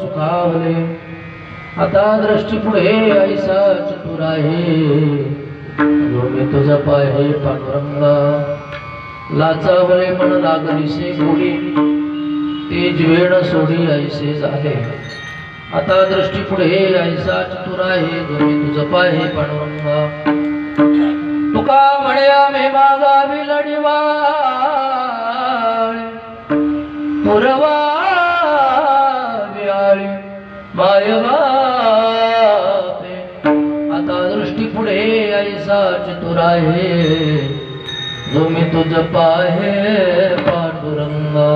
सुखावले आता दृष्टी पुढे ऐसा चतुर आहे जो मी तुझा पाहे पांडुरंगा लाचावले मन लागलीसे गोडी ते जीवेण सोडी ऐसे झाले आता दृष्टी पुढे ऐसा चतुर आहे जो मी तुझा पाहे पांडुरंगा तुका म्हणे आम्ही मागावी लढिवा पुरवा मायवा आता दृष्टी पुढे ऐसा चतुर आहे जो मी तुझ पाहे पांडुरंगा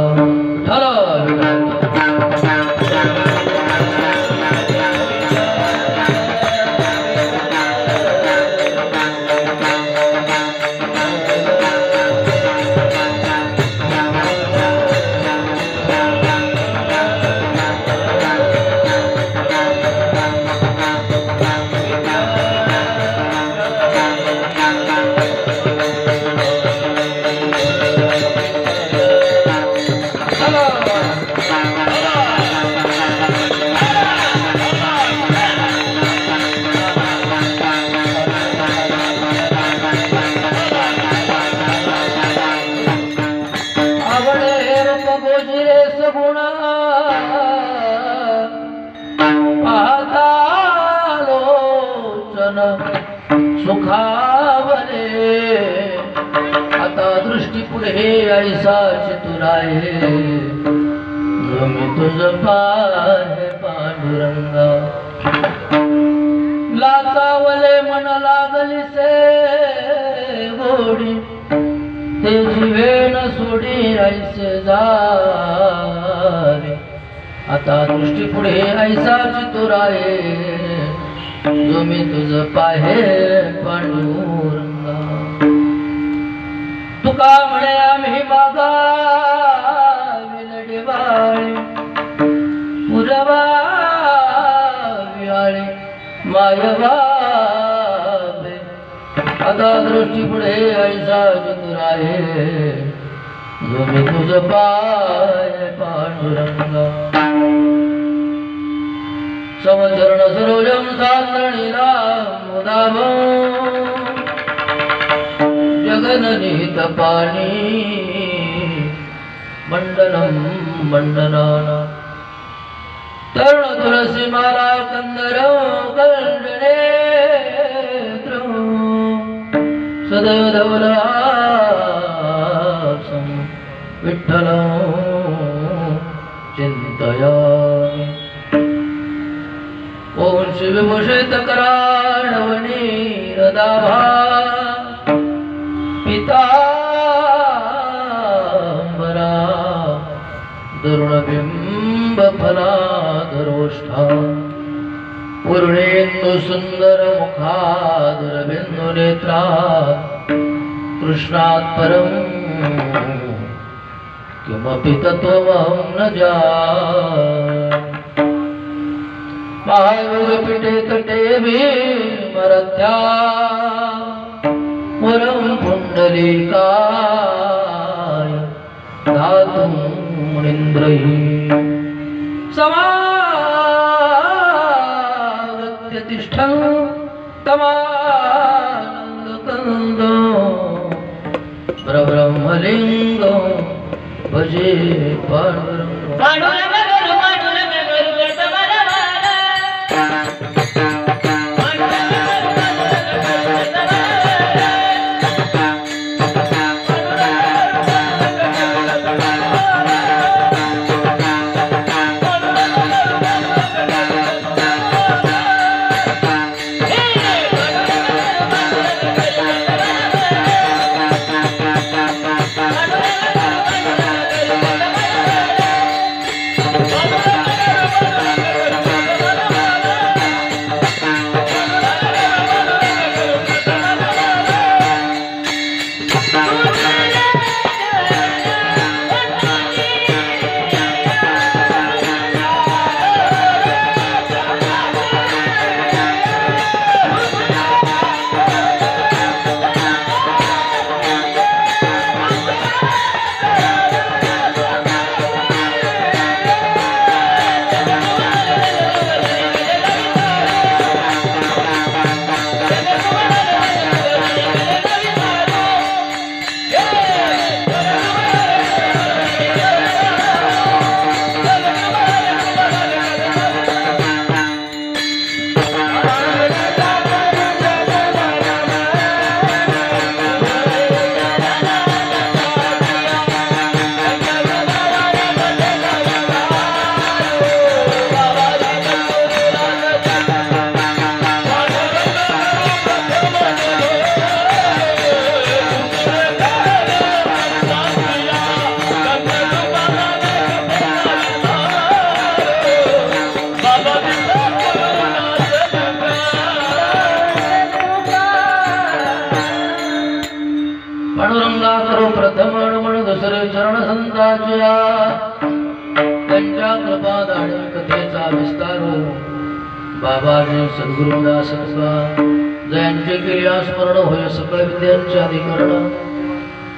सुखावले आता दृष्टी पुढे ऐसा चतुर आहे जो मी तुझ पाहे पांडुरंगा लाचावले मन लागलीसे गोडी ते जीवेन सोडी ऐसे झाले आता दृष्टी पुढे ऐसा चतुर आहे जो मी तुझ पाहे पांडुरंगा तुका म्हणे आम्ही मागावी लढिवाळे पुरवा विहाळे मायवा आता दृष्टी पुढे ऐसा चतुर आहे जो मी तुझ पाहे पांडुरंगा समचरण सरोजम सात्रणीला मुदाम जगननीत पाणी मंडनम मंडनाना तरुण तुलसी माला कंदर कंडने सदैव धवला विठ्ठल चिंतयामि ओम शिवभूषित कराणवनी रदाभा पितांबरा दुर्णबिंब फलाधरोष्ठा पूर्णेन्दु सुंदर मुखादुरबिंदु नेत्रा कृष्णात् परम किमपि तत्त्वमहं न जाने महायोगपीठे तटे भीमरथ्या वरं पुण्डलीकाय दातुं मुनीन्द्रैः समागत्य तिष्ठन् तमानन्दकन्दो परब्रह्मलिङ्गं भजे पाण्डुरङ्गं चरण संताच्या त्यांच्या कृपादाने कथेचा विस्तार बाबाजी सद्गुरुदास जयांचे केल्या स्मरण होय सकळ विद्यांचे अधिकरण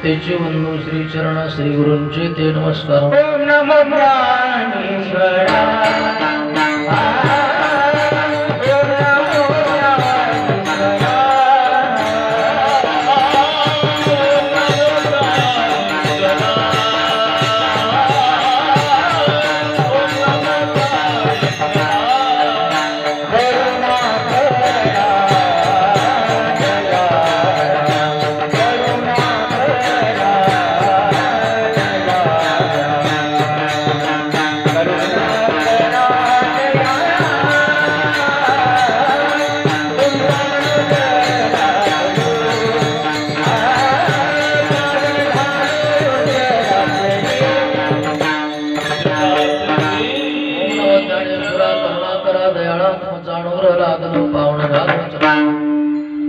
तेचे वंदू श्री चरण श्री गुरूंचे ते नमस्कार ओम नमो ज्ञानेश्वरा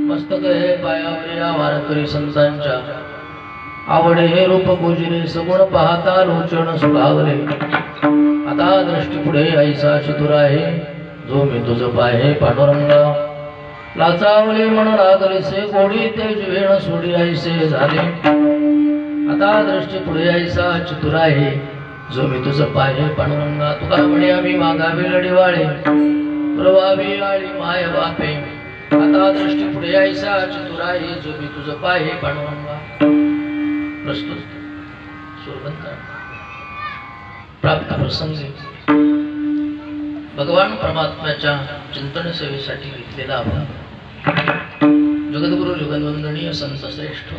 मस्तक हे पायावर या वारकरी संतांच्या आवडे हे रूप पूजिले सगुण पाहता लोचन सुखावले आता दृष्टी पुढे ऐसा चतुर आहे जो मी तुझ पाहे पांडुरंगा लाचावले मन लागलेसे गोडी तेज वेण सोडी ऐसे झाले आता दृष्टी पुढे ऐसा चतुर आहे जो मी तुझ पाहे पांडुरंगा तुका म्हणे आम्ही मागावे लढीवाळे प्रभावी आळी माय बापे आता दृष्टी पुढे ऐसा चतुर आहे जो मी तुझ पाहे पांडुरंगा प्रस्तुत सुरबंत प्राप्त प्रसंगी भगवान परमात्म्याच्या चिंतन सेवेसाठी घेतलेला आपण जगद्गुरु जुगनवंदनीय संत श्रेष्ठ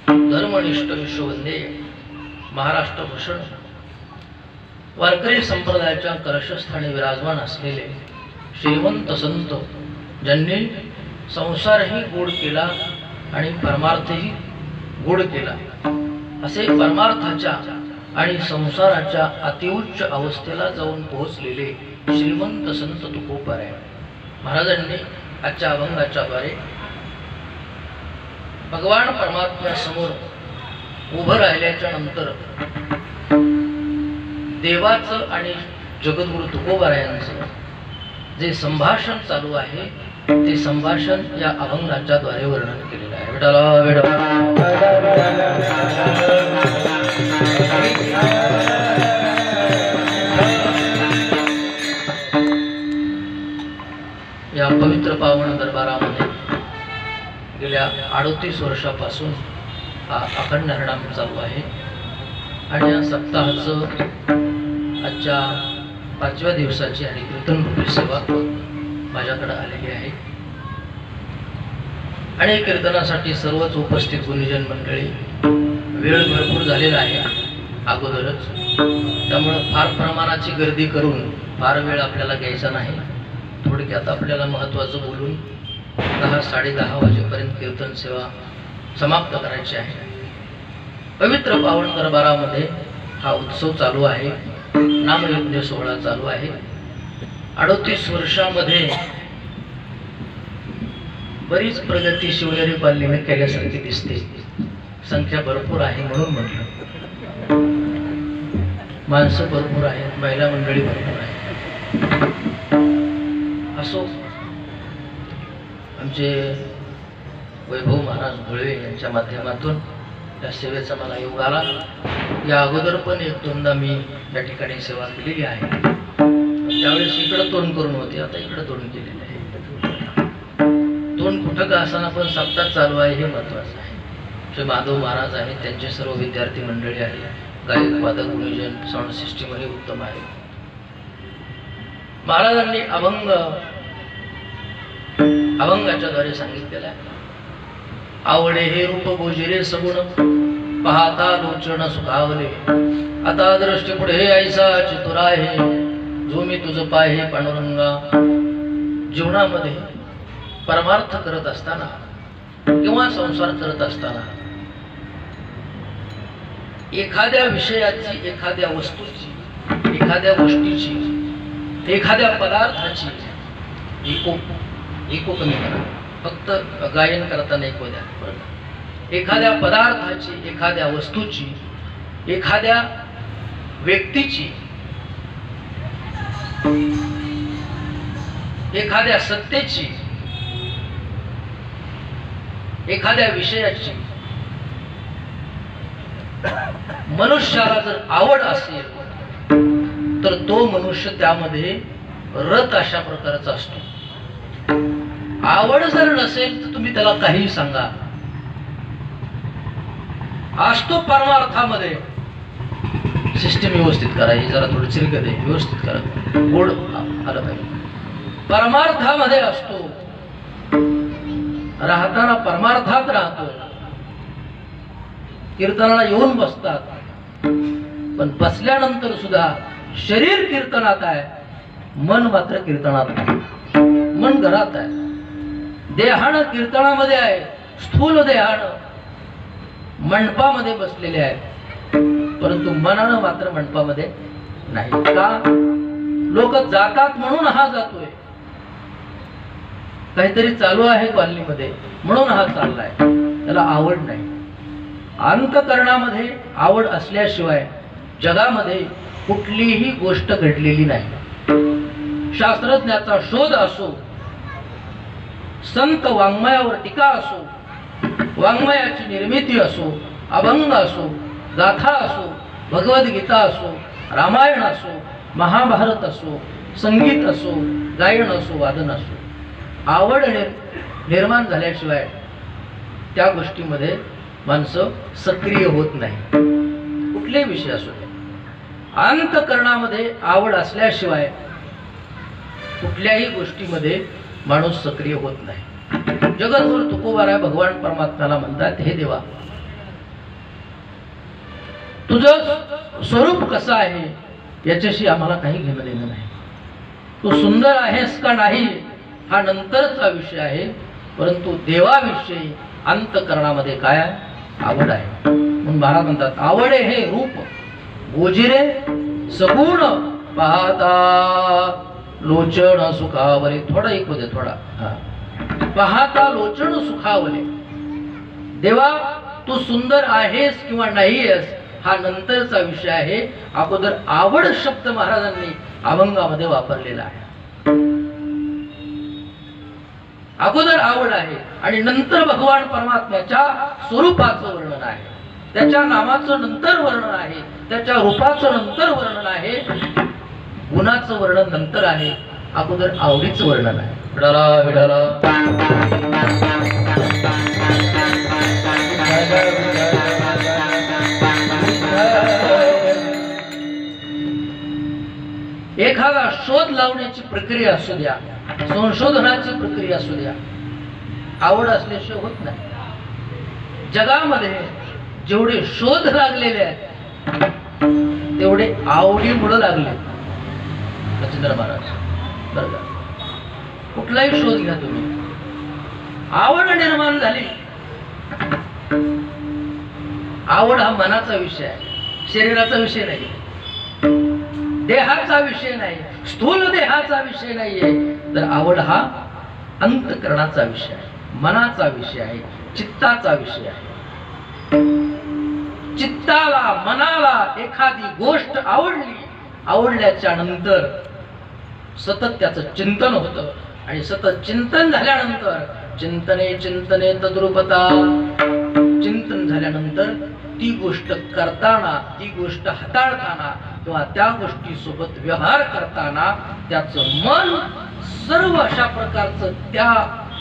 धर्मनिष्ठ विश्ववंदेय महाराष्ट्र भूषण वारकरी संप्रदायाच्या कलशस्थानी विराजमान असलेले श्रीमंत संत ज्यांनी संसारही गोड केला आणि परमार्थही गोड केला असे परमार्थाच्या आणि संसाराच्या अतिउच्च अवस्थेला जाऊन पोहोचलेले श्रीमंत संत तुकोबाराय महाराजांनी आजच्या अभंगाच्या द्वारे भगवान परमात्म्या समोर उभं राहिल्याच्या नंतर देवाचं आणि जगद्गुरु तुकोबारायांचं जे संभाषण चालू आहे ते संभाषण या अभंगाच्या द्वारे वर्णन केलेलं आहे. विठ्ठला या पवित्र पावन दरबारामध्ये गेल्या 38 वर्षापासून हा अखंड हरिनाम चालू आहे आणि या सप्ताहाचं आजच्या 5व्या दिवसाची हरिकीर्तन रूपी सेवा माझ्याकडे आलेली आहे आणि कीर्तनासाठी सर्वच उपस्थित गुणीजन मंडळी वेळ भरपूर झालेला आहे अगोदरच, त्यामुळे फार प्रमाणाची गर्दी करून फार वेळ आपल्याला घ्यायचा नाही. थोडक्यात आपल्याला महत्त्वाचं बोलून 10-10:30 वाजेपर्यंत कीर्तन सेवा समाप्त करायची आहे. पवित्र पावन दरबारामध्ये हा उत्सव चालू आहे, नामयज्ञ सोहळा चालू आहे. 38 वर्षामध्ये बरीच प्रगती शिवनेरी पालीने केल्यासारखी दिसते. संख्या भरपूर आहे म्हणून म्हटलं, माणसं भरपूर आहेत, महिला मंडळी भरपूर आहेत. असो, आमचे वैभव महाराज भुळे यांच्या माध्यमातून या सेवेचा मला योग आला. या अगोदर पण 1-2दा मी या ठिकाणी सेवा केलेली आहे. त्यावेळेस इकडं तोंड करून होते, आता इकडं तोंड केलेलं आहे. तोंड कुठं का असताना पण सप्ताह चालू आहे हे महत्वाचं आहे. श्री माधव महाराज आहेत, त्यांचे सर्व विद्यार्थी मंडळी आहे, गायक वादक गुणीजन, साऊंड सिस्टीमही उत्तम आहे. महाराजांनी अभंगाच्या द्वारे सांगितलेलं आहे, आवडे हे रूप गोजिरे सगुण पाहता लोचन सुखावले. आता दृष्टी पुढे ऐसा चतुर आहे, जो मी तुझ पाहे पांडुरंगा. जीवनामध्ये परमार्थ करत असताना किंवा संसार करत असताना एखाद्या विषयाची, एखाद्या वस्तूची, एखाद्या गोष्टीची, एखाद्या पदार्थाची इको कमी करा. फक्त गायन करताना ऐकू द्या. एखाद्या पदार्थाची, एखाद्या वस्तूची, एखाद्या व्यक्तीची, एखाद्या सत्तेची, एखाद्या विषयाची मनुष्याला जर आवड असेल तर तो मनुष्य त्यामध्ये रत अशा प्रकारचा असतो. आवड जर नसेल तर तुम्ही त्याला काही सांगा, असतो परमार्थामध्ये. सिस्टीम व्यवस्थित करा, ही जरा थोडी चिरकत आहे, व्यवस्थित करा, गोड आलं पाहिजे. परमार्थामध्ये असतो, राहताना परमार्थात राहतो. कीर्तनाला येऊन बसतात, पण बसल्यानंतर सुद्धा शरीर कीर्तनात आहे, मन मात्र कीर्तनात नाही. मन घरात आहे, देहान कीर्तनामध्ये आहे, स्थूल देहान मंडपामध्ये बसलेले आहे, परंतु मनानं मात्र मंडपामध्ये नाही. का? लोक जातात म्हणून हा जातोय, काहीतरी चालू आहे कॉलनीमध्ये म्हणून हा चाललाय, त्याला आवड नाही. अंतःकरणामध्ये आवड असल्याशिवाय जगामध्ये कुठलीही गोष्ट घडलेली नाही. शास्त्रज्ञाचा शोध असो, संत वाङ्मयावर टीका असो, वाङ्मयाची निर्मिती असो, अभंग असो, गाथा असो, भगवद्गीता असो, रामायण असो, महाभारत असो, संगीत असो, गायन असो, वादन असो, आवड निर्माण झाल्याशिवाय त्या गोष्टीमध्ये माणसं सक्रिय होत नाही. कुठलेही विषय असो दे, अंतःकरणामध्ये आवड असल्याशिवाय कुठल्याही गोष्टीमध्ये माणूस सक्रिय होत नाही. जगद्गुरु तुकोबाराय भगवान परमात्म्याला म्हणतात, हे देवा, तुझं स्वरूप कसं आहे याच्याशी आम्हाला काही घेणं देणं नाही. तू सुंदर आहेस का नाही हा नंतरचा विषय आहे, परंतु देवाविषयी अंतःकरणामध्ये काय आहे? आवड आहे. म्हणून महाराज म्हणतात, आवडे हे रूप गोजिरे सगुण पाहता लोचन सुखावले. थोडा ऐकू दे, थोडा. पाहता लोचन सुखावले. देवा, तू सुंदर आहेस किंवा नाही आहेस हा नंतरचा विषय आहे. अगोदर आवड शब्द महाराजांनी अभंगामध्ये वापरलेला आहे. अगोदर आवड आहे आणि नंतर भगवान परमात्म्याच्या स्वरूपाचं वर्णन आहे, त्याच्या नामाचं नंतर वर्णन आहे, त्याच्या रूपाचं नंतर वर्णन आहे, गुणाचं वर्णन नंतर आहे. अगोदर आवडीचं वर्णन आहे. विठाला विठाला एखादा शोध लावण्याची प्रक्रिया असू द्या, संशोधनाची प्रक्रिया असू द्या, आवड असल्याशिवाय होत नाही. जगामध्ये जेवढे शोध लागलेले आहेत तेवढे आवडीमुळे लागले. सचिंद्र महाराज बरं का, कुठलाही शोध घ्या तुम्ही, आवड निर्माण झाली. आवड हा मनाचा विषय आहे, शरीराचा विषय नाही, देहाचा विषय नाही, स्थूल देहाचा विषय नाहीये. तर आवड हा अंतःकरणाचा विषय आहे, मनाचा विषय आहे, चित्ताचा विषय आहे. चित्ताला मनाला एखादी गोष्ट आवडली, आवडल्याच्या नंतर सतत त्याचं चिंतन होतं आणि सतत चिंतन झाल्यानंतर चिंतने चिंतने तद्रूपता, चिंतन झाल्यानंतर ती गोष्ट करताना, ती गोष्ट हाताळताना किंवा त्या गोष्टी सोबत व्यवहार करताना त्याचं मन सर्व अशा प्रकारचं त्या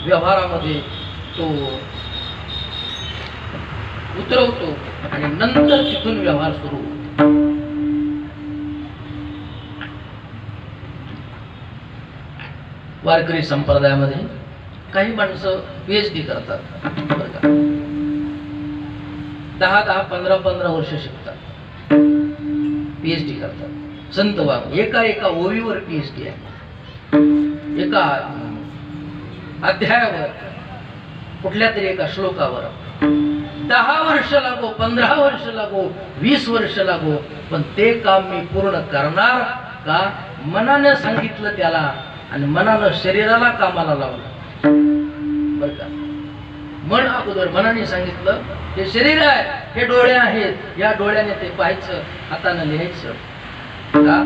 व्यवहारामध्ये तो उतरवतो आणि नंतर तिथून व्यवहार सुरू होतो. वारकरी संप्रदायामध्ये काही माणसं PhD करतात बरं का, 10-10, 15-15 वर्ष शिकतात, PhD करतात. संत वाग एका ओवीवर PhD आहे, एका अध्यायावर, कुठल्या तरी एका श्लोकावर 10 वर्ष लागो, 15 वर्ष लागो, 20 वर्ष लागो, पण ते काम मी पूर्ण करणार का? मनाने सांगितलं त्याला आणि मनानं शरीराला कामाला लावलं बरं का. मन अगोदर मनाने सांगितलं हे शरीर आहे, हे डोळे आहेत, या डोळ्याने ते पाहायचं, हाताने लिहायचं का.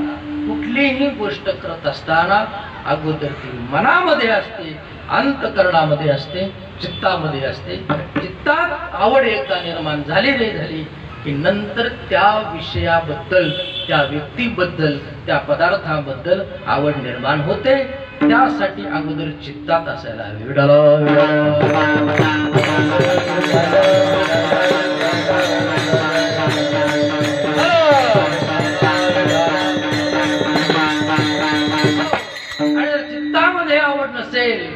कुठलीही गोष्ट करत असताना अगोदर ती मनामध्ये असते, अंतःकरणामध्ये असते, चित्तामध्ये असते. चित्तात आवड एकदा निर्माण झाली की नंतर त्या विषयाबद्दल, त्या व्यक्तीबद्दल, त्या पदार्थाबद्दल आवड निर्माण होते. त्यासाठी अगोदर चित्तात असायला हवे. आणि चित्तामध्ये आवड नसेल,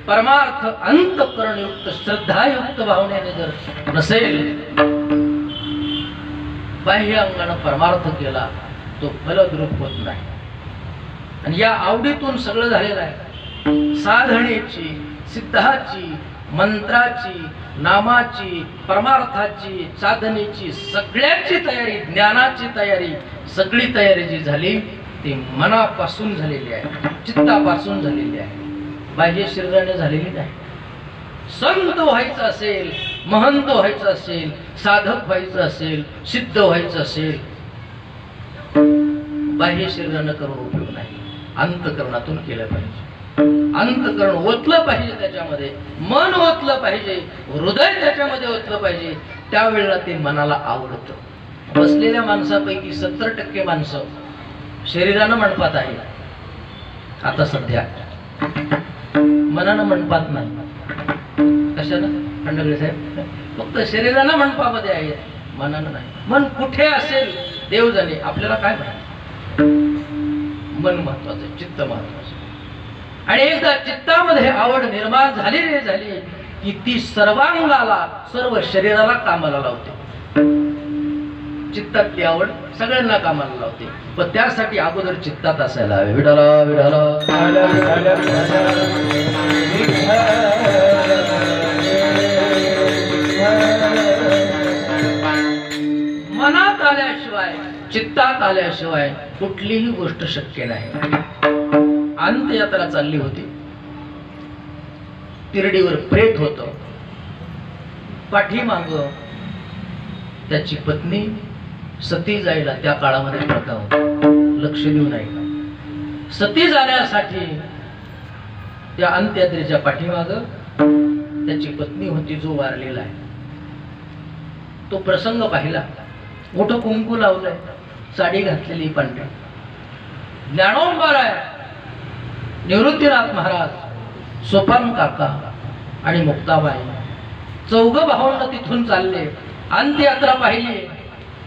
परमार्थ अंतःकरणयुक्त श्रद्धायुक्त भावनेने जर नसेल, बाह्य अंगाने परमार्थ केला तो फलद्रूप होत नाही. आणि या आवडीतून सगळं झालेलं आहे. साधनेची, सिद्धाची, मंत्राची, नामाची, परमार्थाची, साधनेची सगळ्याची तयारी, ज्ञानाची तयारी, सगळी तयारी जी झाली ती मनापासून झालेली आहे, चित्तापासून झालेली आहे, बाह्य शरीराने झालेली नाही. संत व्हायचं असेल, महंत व्हायचं असेल, साधक व्हायचं असेल, सिद्ध व्हायचं असेल, बाह्य शरीरानं करून उपयोग नाही, अंतःकरणातून केलं पाहिजे. अंतःकरण ओतलं पाहिजे, त्याच्यामध्ये मन ओतलं पाहिजे, हृदय त्याच्यामध्ये ओतलं पाहिजे. त्यावेळेला ते मनाला आवडतं. बसलेल्या माणसापैकी 70% माणसं शरीरानं मंडपात आहे आता सध्या, मनानं मंडपात नाही. कशानं खंडगळे साहेब? फक्त शरीरानं मंडपामध्ये आहे, मनानं नाही. मन कुठे असेल देव जाणे, आपल्याला काय माहिती. मन महत्वाचं, चित्त महत्वाचं. आणि एकदा चित्तामध्ये आवड निर्माण झाली की ती सर्वांगाला, सर्व शरीराला कामाला लावते. चित्तातली आवड सगळ्यांना कामाला लावते, पण त्यासाठी अगोदर चित्तात असायला हवे. विठाला विठाला मनात आल्याशिवाय, चित्तात आल्याशिवाय कुठलीही गोष्ट शक्य नाही. अंत्ययात्रा चालली होती, तिरडीवर प्रेत होतं, पाठीमाग त्याची पत्नी सती जायला त्या काळामध्ये प्रथा होती, लक्ष देऊ नये. सती जाण्यासाठी त्या अंत्ययात्रेच्या पाठीमाग त्याची पत्नी होती जो वारलेला आहे. तो प्रसंग पाहिला, मोठं कुंकू लावलंय, साडी घातलेली पांढरी. ज्ञानोबराय, निवृत्तीनाथ महाराज, सोपान काका आणि मुक्ताबाई चौघ भावंड तिथून चालले. अंत्ययात्रा पाहिली,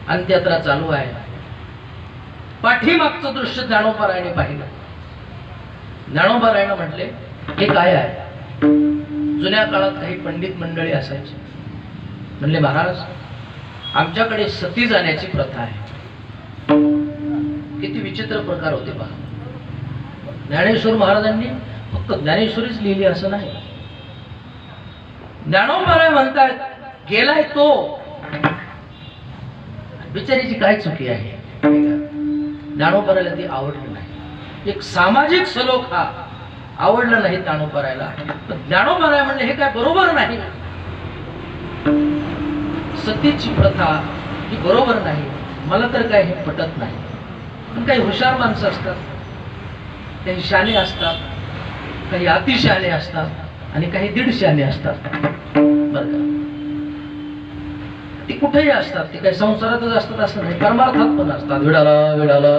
अंत्ययात्रा चालू आहे. पाठीमागचं दृश्य ज्ञानोबरायाने पाहिलं. ज्ञानोबरायाने म्हटले, हे काय आहे? जुन्या काळात काही पंडित मंडळी असायची. म्हणले, महाराज आमच्याकडे सती जाण्याची प्रथा आहे. किती विचित्र प्रकार होते पहा. ज्ञानेश्वर महाराजांनी फक्त ज्ञानेश्वरीच लिहिली असं नाही. ज्ञानोबराय म्हणतात, गेलाय तो, बिचारीची काय चुकी आहे? ज्ञानोबरायला ती आवडली नाही. एक सामाजिक सलोख हा आवडला नाही ज्ञानोबरायला. ज्ञानोबराय म्हणले, हे काय बरोबर नाही, सतीची प्रथा ही बरोबर नाही, मला तर काय हे पटत नाही. पण काही हुशार माणसं असतात, काही शाणे असतात, काही अतिशहाणे असतात आणि काही दीडशहाणे असतात. बरं का, ती कुठेही असतात, ती काही संसारातच असतात असं नाही, परमार्थात पण असतात. विडाला विडाला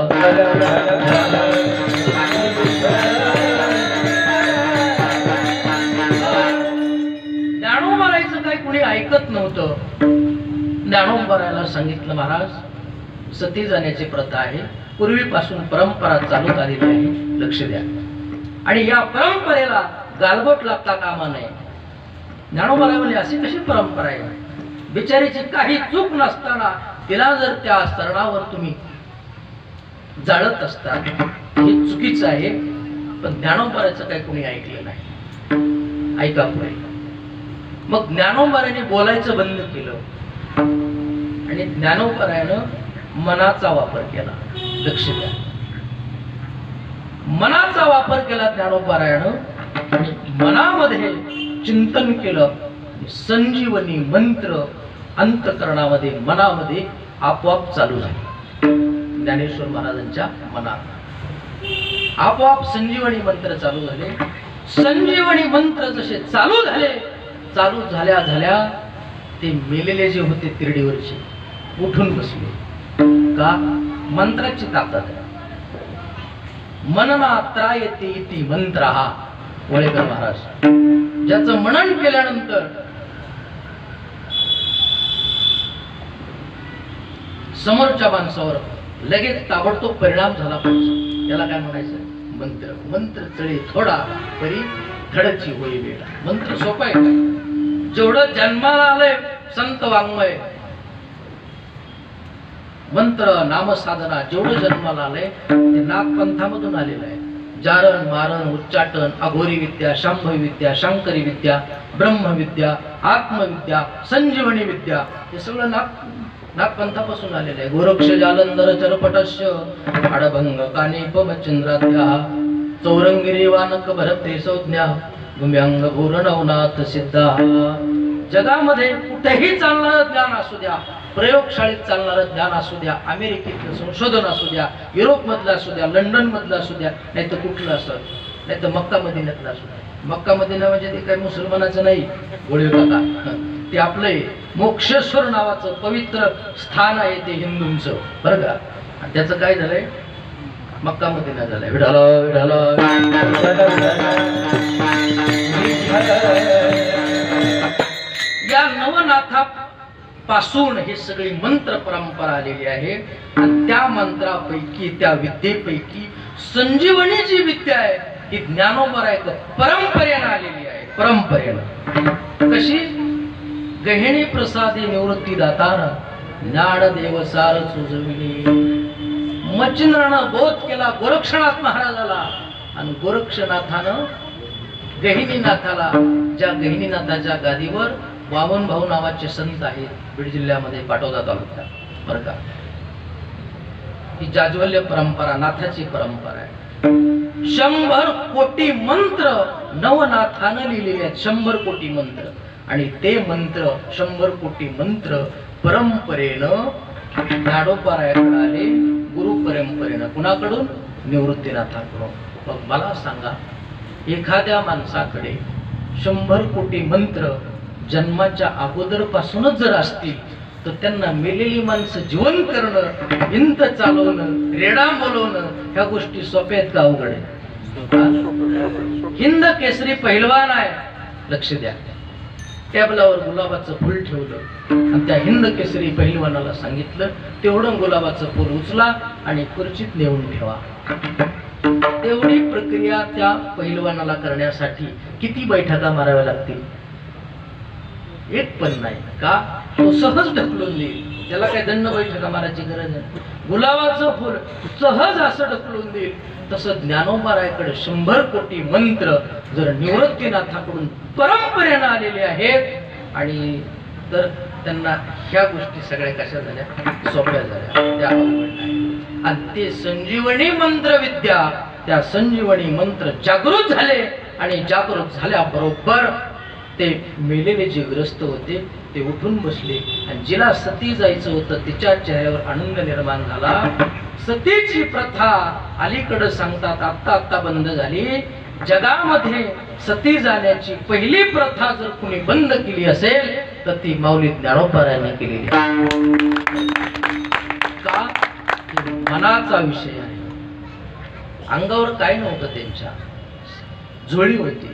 ज्ञानोबरायचं काही कुणी ऐकत नव्हतं. ज्ञानोबरायला सांगितलं, महाराज सती जाण्याची प्रथा आहे, पूर्वीपासून परंपरा चालूत आलेली आहे, लक्ष द्या. आणि या परंपरेला गालबोट लागता कामा नये. ज्ञानोबराय म्हणले, अशी कशी परंपरा आहे? बिचारीची काही चूक नसताना तिला जर त्या स्तरावर तुम्ही जाळत असता, हे चुकीचं आहे. पण ज्ञानोबरायचं काही कोणी ऐकलं नाही. ऐका पुढे. मग ज्ञानोबरायाने बोलायचं बंद केलं आणि ज्ञानोबरायानं मनाचा वापर केला. लक्ष द्या, मनाचा वापर केला ज्ञानोबरायानं आणि मनामध्ये चिंतन केलं. संजीवनी मंत्र अंतःकरणामध्ये, मनामध्ये आपोआप चालू झाले. ज्ञानेश्वर महाराजांच्या मनात आपोआप संजीवनी मंत्र चालू झाले. संजीवनी मंत्र जसे चालू झाले, चालू झाल्या झाल्या ते मेलेले जे होते तिरडीवरचे उठून बसले. का? मंत्राची ताकद आहे. मनना त्रायते इति मंत्र हा वळेकर महाराज, ज्याचं मनन केल्यानंतर समोरच्या माणसावर लगेच ताबडतोब परिणाम झाला पाहिजे, याला काय म्हणायचं? मंत्र. मंत्र चळे थोडा परी धडची होई वेळा. मंत्र सोपा आहे का? जेवढं जन्माला आलंय संत वाङ्मय, मंत्र नामसाधना जेवढं जन्माला आलंय ते नागपंथामधून आलेलं आहे. जारण मारण उच्चाटन, अघोरी विद्या, शांभवी विद्या, शांकरी विद्या, ब्रह्मविद्या, आत्मविद्या, संजीवनी विद्या, हे सगळं नागपंथापासून आलेलं आहे. गोरक्ष जालंधर चरपटस्य आडभंग कानिपमचंद्राद्या चौरंगिरी वानक भरते संज्ञा गुम्यांग भूरणवनाथ सिद्धा. जगामध्ये कुठेही चालणारं ज्ञान असू द्या, प्रयोगशाळेत चालणारं ज्ञान असू द्या, अमेरिकेतलं संशोधन असू द्या, युरोप मधलं असू द्या, लंडन मधलं असू द्या, नाही तर कुठलं असं, नाही तर मक्का मदिन्यातलं असू द्या. मक्का मदिना म्हणजे ते काही मुसलमानाचं नाही, गोळी काका, ते आपलं मोक्षेश्वर नावाचं पवित्र स्थान आहे, ते हिंदूंचं, बरं का. आणि त्याचं काय झालंय? मक्का मदिना झालाय. विढाला विढाला या नवनाथा पासून हे सगळी मंत्र परंपरा आलेली आहे. आणि त्या मंत्रापैकी, त्या विद्येपैकी संजीवनी जी विद्या आहे ही ज्ञानोबराय परंपरेनं आलेली आहे. परंपरेनं कशी? गहिणी प्रसादी निवृत्ती दातार ज्ञान देव सार सुजविली. मच्छिंद्रानं बोध केला गोरक्षनाथ महाराजाला आणि गोरक्षनाथानं गहिनीनाथाला, ज्या गहिनीनाथाच्या गादीवर वामन भाऊ नावाचे संत आहेत, बीड जिल्ह्यामध्ये पाटोदा तालुक्यात, बरं का. ही जाज्वल्य परंपरा, नाथाची परंपरा आहे. 100 कोटी मंत्र नवनाथानं लिहिलेले आहेत, 100 कोटी मंत्र. आणि ते मंत्र 100 कोटी मंत्र परंपरेनं ज्ञानोबारायाकडे आले गुरु परंपरेनं. कुणाकडून? निवृत्तीनाथाकडून. मग मला सांगा, एखाद्या माणसाकडे 100 कोटी मंत्र जन्माच्या अगोदर पासूनच जर असतील तर त्यांना मेलेली माणसं जिवंत करणं, भिंत चालवणं, रेडा बोलवणं ह्या गोष्टी सोप्या आहेत का अवघड आहे? हिंद केसरी पहिलवान आहे, लक्ष द्या. टेबलावर गुलाबाचं फुल ठेवलं आणि त्या हिंद केसरी पहिलवानाला सांगितलं तेवढं गुलाबाचं फुल उचला आणि खुर्चीत नेऊन ठेवा. तेवढी प्रक्रिया त्या पहिलवानाला करण्यासाठी किती बैठका माराव्या लागतील? एक पण नाही. का? तो सहज ढकलून देईल. त्याला काही दंड बैठका मारायची गरज नाही. गुलाबाचं फुल सहज असं ढकलून देईल. तसं ज्ञानोबारायाकडे 100 कोटी मंत्र जर निवृत्तीनाथाकडून परंपरेनं आलेले आहेत आणि तर त्यांना ह्या गोष्टी सगळ्या कशा झाल्या? सोप्या झाल्या. त्या अवघड नाही. आणि ते संजीवनी मंत्र विद्या, त्या संजीवनी मंत्र जागृत झाले आणि जागृत झाल्याबरोबर ते मेलेले जे ग्रस्त होते ते उठून बसले आणि जिला सती जायचं होतं तिच्या चेहऱ्यावर आनंद निर्माण झाला. सतीची प्रथा अलीकडे सांगतात आत्ता बंद झाली. जगामध्ये सती जाण्याची पहिली प्रथा जर कुणी बंद केली असेल तर ती माऊली ज्ञानोबारायाने केलेली. का? मनाचा विषय आहे. अंगावर काय नव्हतं त्यांच्या, झोळी होती,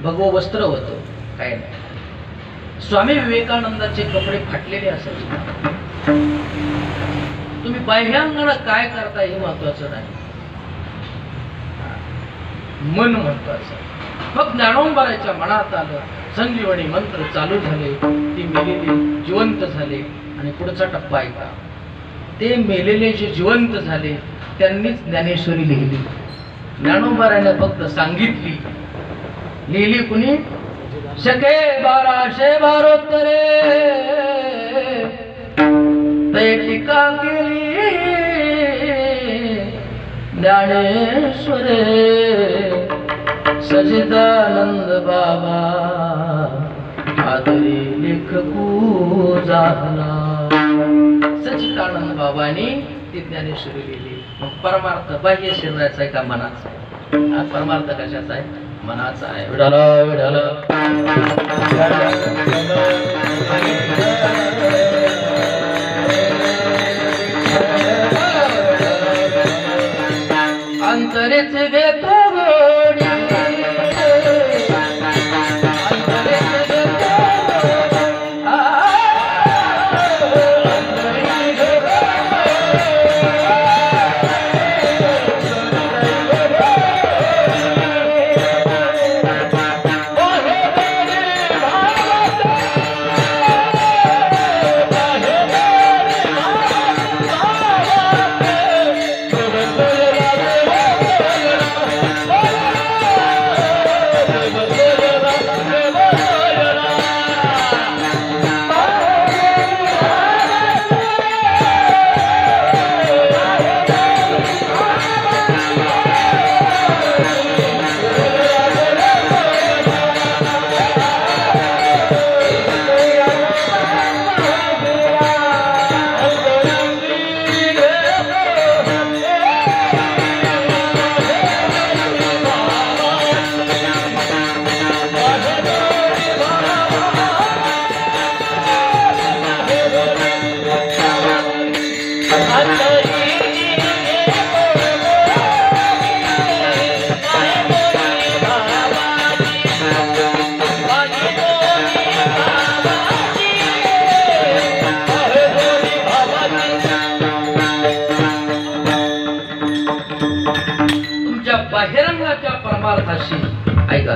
भगवं वस्त्र होतं, काय नाही. स्वामी विवेकानंदाचे कपडे फाटलेले असायचे. तुम्ही बाह्यांगाला काय करता हे महत्वाचं नाही, मन महत्वाचं. मग ज्ञानोबारायाच्या मनात आलं, संजीवनी मंत्र चालू झाले, ती मेलेली जिवंत झाले. आणि पुढचा टप्पा ऐका. ते मेलेले जे जिवंत झाले त्यांनीच ज्ञानेश्वरी लिहिली. ज्ञानोबारायाने फक्त सांगितली, लिहिली कुणी? शके 1212 ते टीका केली ज्ञानेश्वरे. सच्चिदानंद बाबा आदरी लेखकू झाला. सच्चिदानंद बाबांनी ती ज्ञानेश्वरी लिहिली. मग परमार्थ बाह्य शरीराचा आहे का मनाचा आहे? हा परमार्थ कशाचा आहे? मनाचा आहे. विठाला विठाला अंतरेच घेतो गोडी, अंतरेच घेतो बाह्यरंगाच्या परमार्थाशी ऐका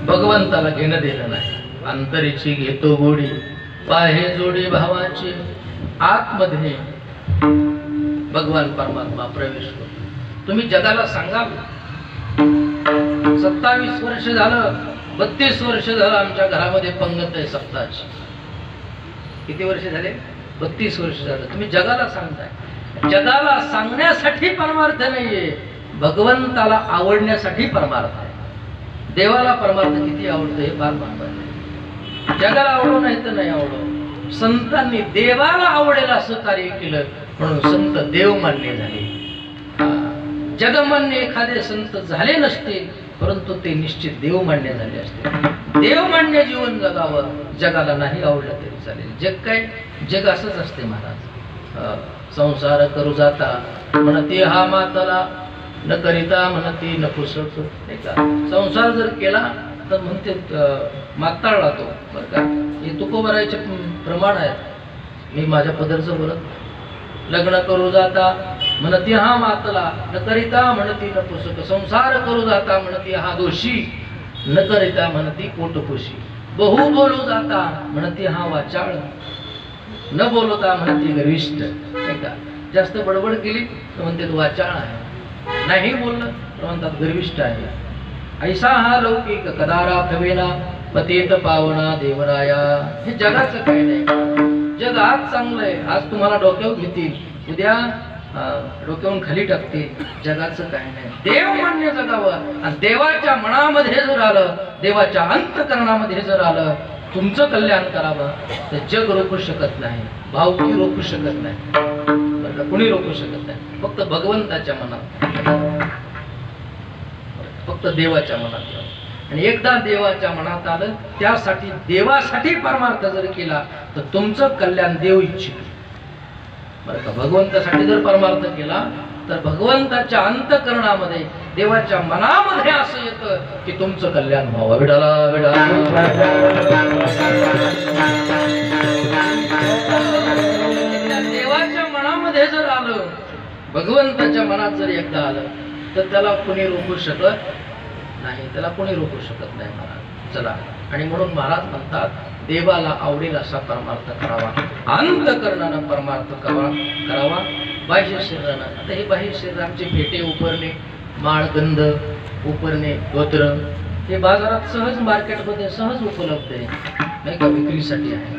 भगवंताला घेणं देणं नाही. अंतरीची घेतो गोडी, बाहे जोडी भावाची, आतमध्ये भगवान परमात्मा प्रवेश करतो. तुम्ही जगाला सांगा, 27 वर्ष झालं, 32 वर्ष झालं आमच्या घरामध्ये पंगत आहे सप्ताहाची. किती वर्ष झाले? 32 वर्ष झालं. तुम्ही जगाला सांगताय. जगाला सांगण्यासाठी परमार्थ नाहीये, भगवंताला आवडण्यासाठी परमार्थ आहे. देवाला परमार्थ किती आवडतो हे फार महत्वाचं आहे. जगाला आवडो नाही तर नाही आवडो, संतांनी देवाला आवडेल असं कार्य केलं म्हणून संत देव मान्य झाले. जगमान्य एखादे संत झाले नसतील परंतु ते निश्चित देव मान्य झाले असते. देवमान्य जीवन जगावं, जगाला नाही आवडलं तरी चालेल. जग काय, जग असंच असते महाराज. संसार करू जाता म्हणती हा माताला, न करिता म्हणती न पुसत. नाही का, संसार जर केला तर म्हणते माताळला तो. बरं का, हे तुकोबरायचे प्रमाण आहे. मी माझ्या पदरचं बोलत. लग्न करू जाता म्हणती हा मातला, न करिता म्हणती न पुसक. संसार करू जाता म्हणती हा दोषी, न करिता म्हणती पोटपोशी. बहु बोलू जाता म्हणती हा वाचाळ, न बोलता म्हणती गर्विष्ठ. नाही का, जास्त बडबड केली तर म्हणते तू वाचाळ आहे, नाही बोललं तर म्हणतात गर्विष्ठ आहे. ऐसा हा लौकिक कदा राखवेना पतित पावना देवराया. हे जगाचं काय नाही. जग आज चांगलं आहे, आज तुम्हाला डोक्यावर घेतील, उद्या डोक्यावरून खाली टाकतील. जगाचं काय नाही. देव मान्य जगावं आणि देवाच्या मनामध्ये जर आलं, देवाच्या अंतकरणामध्ये जर आलं, तुमचं कल्याण करावं तर जग रोखू शकत नाही, भावकी रोखू शकत नाही, कुणी रोखू शकत नाही. फक्त भगवंताच्या मनात, फक्त देवाच्या मनात. आणि एकदा देवाच्या मनात आलं, त्यासाठी देवासाठी परमार्थ जर केला तर तुमचं कल्याण देव इच्छित. बरं का, भगवंतासाठी जर परमार्थ केला तर भगवंताच्या अंतकरणामध्ये, देवाच्या मनामध्ये असं येतं की तुमचं कल्याण व्हावं. विडाला विडाला देवाच्या मनामध्ये जर आलं, भगवंताच्या मनात जर एकदा आलं तर त्याला कोणी रोखू शकत नाही, त्याला कोणी रोखू शकत नाही महाराज. चला, आणि म्हणून महाराज म्हणतात देवाला आवडेल असा परमार्थ करावा, अंतकरणानं परमार्थ करावा, बाह्य शरीरानं. आता हे बाह्य शरीराचे फेटे उपरणे, माळगंध उपरणे, धोत्र हे बाजारात सहज, मार्केटमध्ये सहज उपलब्ध आहे, नाही का, विक्रीसाठी आहे.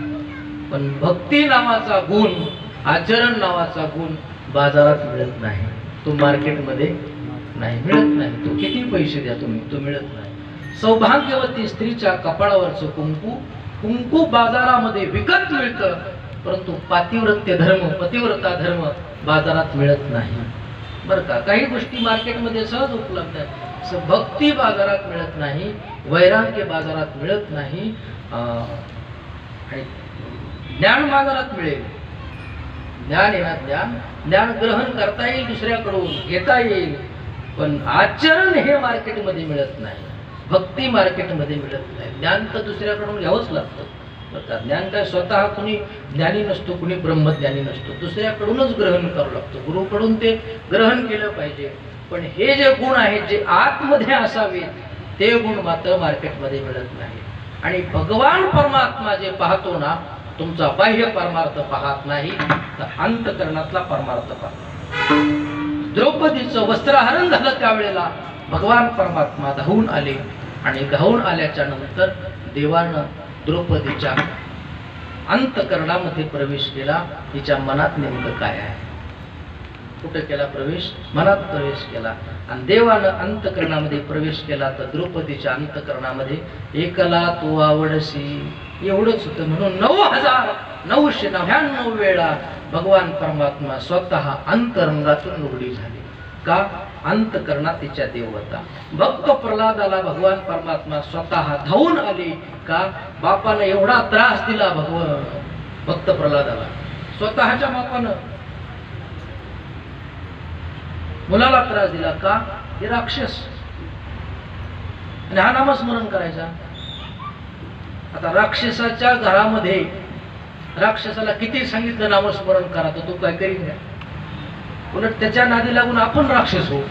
पण भक्ती नावाचा गुण, आचरण नावाचा गुण बाजारात मिळत नाही, तो मार्केटमध्ये नाही मिळत नाही. तो किती पैसे द्या तुम्ही, तो मिळत नाही. सौभाग्यवती स्त्रीच्या कपाळावरचं कुंकू, कुंकू बाजारामध्ये विकत मिळतं, परंतु पातिव्रत्य धर्म, पतिव्रता धर्म बाजारात मिळत नाही. बरं का, काही गोष्टी मार्केटमध्ये सहज उपलब्ध आहेत, भक्ती बाजारात मिळत नाही, वैराग्य बाजारात मिळत नाही, ज्ञान बाजारात मिळेल. ज्ञान येणार, ज्ञान ग्रहण करता येईल, दुसऱ्याकडून घेता येईल, पण आचरण हे मार्केटमध्ये मिळत नाही, भक्ती मार्केटमध्ये मिळत नाही. ज्ञान तर दुसऱ्याकडून घ्यावंच लागतं. बरं, ज्ञान काय स्वतः कुणी ज्ञानी नसतो, कुणी ब्रह्मज्ञानी नसतो, दुसऱ्याकडूनच ग्रहण करावं लागतं, गुरुकडून ते ग्रहण केलं पाहिजे. पण हे जे गुण आहेत, जे आतमध्ये असावेत, ते गुण मात्र मार्केटमध्ये मिळत नाही. आणि भगवान परमात्मा जे पाहतो ना, तुमचा बाह्य परमार्थ पाहत नाही, तर अंतकरणातला परमार्थ पाहतो. द्रौपदीचं वस्त्रहरण झालं त्यावेळेला भगवान परमात्मा धावून आले, आणि धावून आल्याच्या नंतर देवानं द्रौपदीच्या अंतकरणामध्ये प्रवेश केला. तिच्या मनात नेमकं काय आहे, कुठे केला प्रवेश? मनात प्रवेश केला. आणि देवानं अंतकरणामध्ये प्रवेश केला तर द्रौपदीच्या अंतकरणामध्ये एकला तू आवडसी एवढंच होतं. म्हणून 9999 वेळा भगवान परमात्मा स्वतः अंतरंगातून उघडी झाली. का? अंतकरणात तिच्या देव होता. भक्त प्रल्हादाला भगवान परमात्मा स्वतः धावून आले. का? बापानं एवढा त्रास दिला भक्त प्रल्हादाला, स्वतःच्या बापानं मुलाला त्रास दिला. का? हे राक्षस, आणि हा नामस्मरण करायचा. आता राक्षसाच्या घरामध्ये राक्षसाला किती सांगितलं नामस्मरण करा, तर तो काय करीन का? उलट त्याच्या नादी लागून आपण राक्षस होऊ.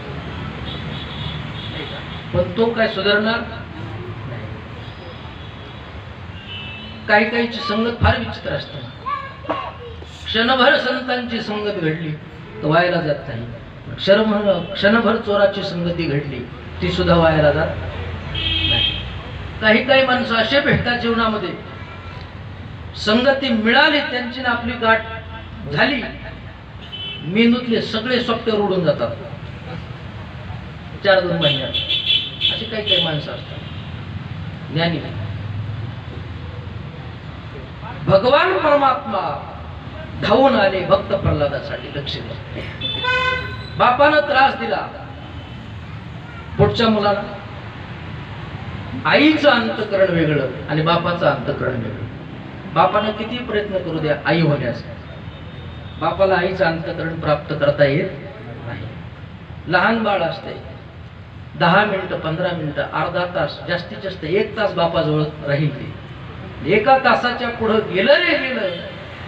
पण तो काय सुधारणार नाही. काही काहीची संगत फार विचित्र असते. क्षणभर संतांची संगत घडली तर वायाला जात नाही, क्षणभर चोराची संगती घडली ती सुद्धा वायाला जात नाही. काही काही माणसं असे भेटतात जीवनामध्ये, संगती मिळाली त्यांची ना आपली गाठ झाली, मेंदूतले सगळे सॉफ्टवेअर उडून जातात 4-2 महिन्यात. अशी काही काही माणसं असतात ज्ञानी. भगवान परमात्मा धावून आले भक्त प्रल्हादासाठी. लक्ष द्या, बापानं त्रास दिला पुढच्या मुलाला. आईचं अंतकरण वेगळं आणि बापाचं अंतकरण वेगळं. बापानं किती प्रयत्न करू द्या आई होण्याचा, बापाला आईचं अंतकरण प्राप्त करता येत नाही. लहान बाळ असते 10 मिनिटं 15 मिनिटं अर्धा तास जास्तीत जास्त 1 तास बापाजवळ राहील. ते 1 तासाच्या पुढं गेलं रे गेलं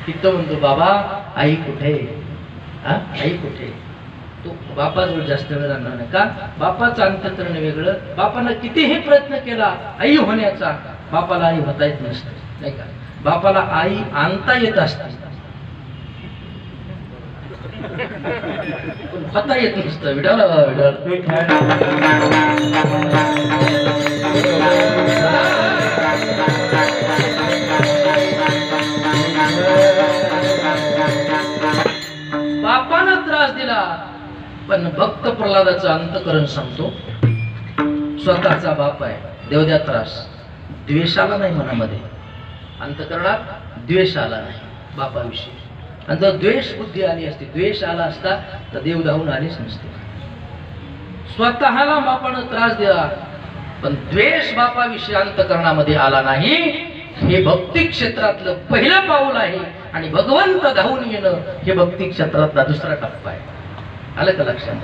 तिथं म्हणतो बाबा आई कुठे, आई कुठे. तो बापाजवळ जास्त वेळ राहणार नाही. का? बापाचं अंतकरण वेगळं. बापानं कितीही प्रयत्न केला आई होण्याचा, बापाला आई होता येत नसतं, नाही का? बापाला आई आणता येत असते पण होता येत नसतं. विठाला बापानं त्रास दिला पण भक्त प्रल्हादाचं अंतकरण सांगतो. स्वतःचा बाप आहे, देव द्या त्रास. द्वेष आला नाही मनामध्ये, अंतकरणात द्वेष आला नाही बापाविषयी. आणि जर द्वेष बुद्धी आली असती, द्वेष आला असता तर देव धावून आलेच नसते. स्वतःला बापानं त्रास दिला पण द्वेष बापाविषयी अंतकरणामध्ये आला नाही. हे भक्ती क्षेत्रातलं पहिलं पाऊल आहे आणि भगवंत धावून येणं हे भक्ती क्षेत्रातला दुसरा टप्पा आहे. आलं का लक्षात?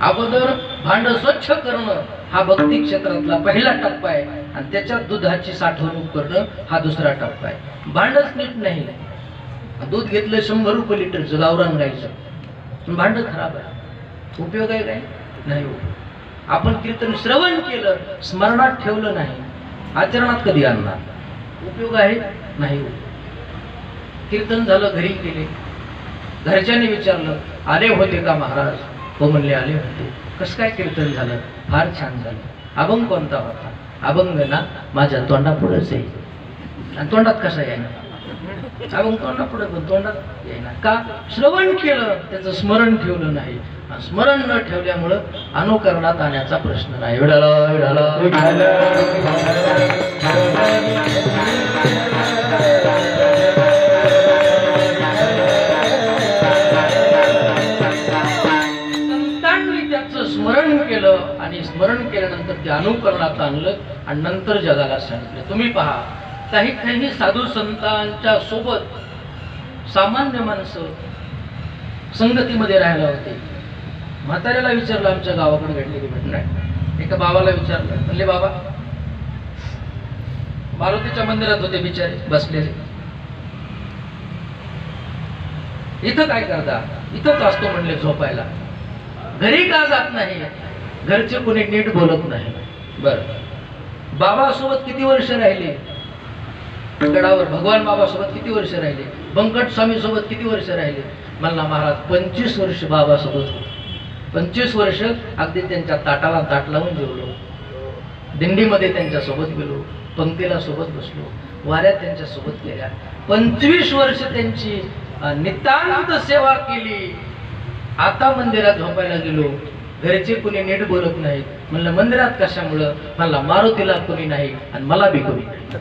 अगोदर भांड स्वच्छ करणं हा भक्ती क्षेत्रातला पहिला टप्पा आहे आणि त्याच्यात दुधाची साठवणूक करणं हा दुसरा टप्पा आहे. भांडच नीट नाही, दूध घेतलं 100 रुपये लिटरचं गावरान गायचं, पण भांड खराब आहे, उपयोग आहे काय? नाही उपयोग. आपण कीर्तन श्रवण केलं, स्मरणात ठेवलं नाही, आचरणात कधी आणणार? उपयोग आहे? नाही उपयोग. कीर्तन झालं, घरी केले, घरच्यांनी विचारलं आले होते का महाराज? हो म्हणले आले होते. कसं काय कीर्तन झालं? फार छान झालं. अभंग कोणता होता? अभंग ना माझ्या तोंडापुढेच आहे. आणि तोंडात कसा येणार? अभंग तोंडापुढे पण तोंडात येणार का? श्रवण केलं, त्याचं स्मरण ठेवलं नाही. स्मरण न ठेवल्यामुळं अनुकरणात आणण्याचा प्रश्न नाही. संतांनी त्याचं स्मरण केलं आणि स्मरण केल्यानंतर ते अनुकरणात आणलं आणि नंतर जगाला सांगितलं. तुम्ही पहा, काही साधू संतांच्या सोबत सामान्य माणसं संगतीमध्ये राहायला होते. म्हाताऱ्याला विचारलं, आमच्या गावाकडे घडलेली घटना आहे. एका बाबाला विचारलं, म्हणले बाबा, मारुतीच्या मंदिरात होते बिचारे बसलेले, इथं काय करता? इथंच असतो म्हणले झोपायला, घरी का जात नाही? घरचे कोणी नीट बोलत नाही. बर, बाबा सोबत किती वर्ष राहिले? गडावर भगवान बाबा सोबत किती वर्ष राहिले? बंकट स्वामी सोबत किती वर्ष राहिले? मला महाराज 25 वर्ष बाबा सोबत होते. 25 वर्ष अगदी त्यांच्या ताटाला ताट लावून जेवलो, दिंडीमध्ये त्यांच्या सोबत गेलो, पंक्तीला सोबत बसलो, वाऱ्यात त्यांच्या सोबत गेल्या. 25 वर्ष त्यांची नितांत सेवा केली. आता मंदिरात झोपायला गेलो, घरचे कोणी नीट बोलत नाहीत. म्हणलं मंदिरात कशामुळं? म्हणला मारुतीला कोणी नाही आणि मला बी कोणी नाही.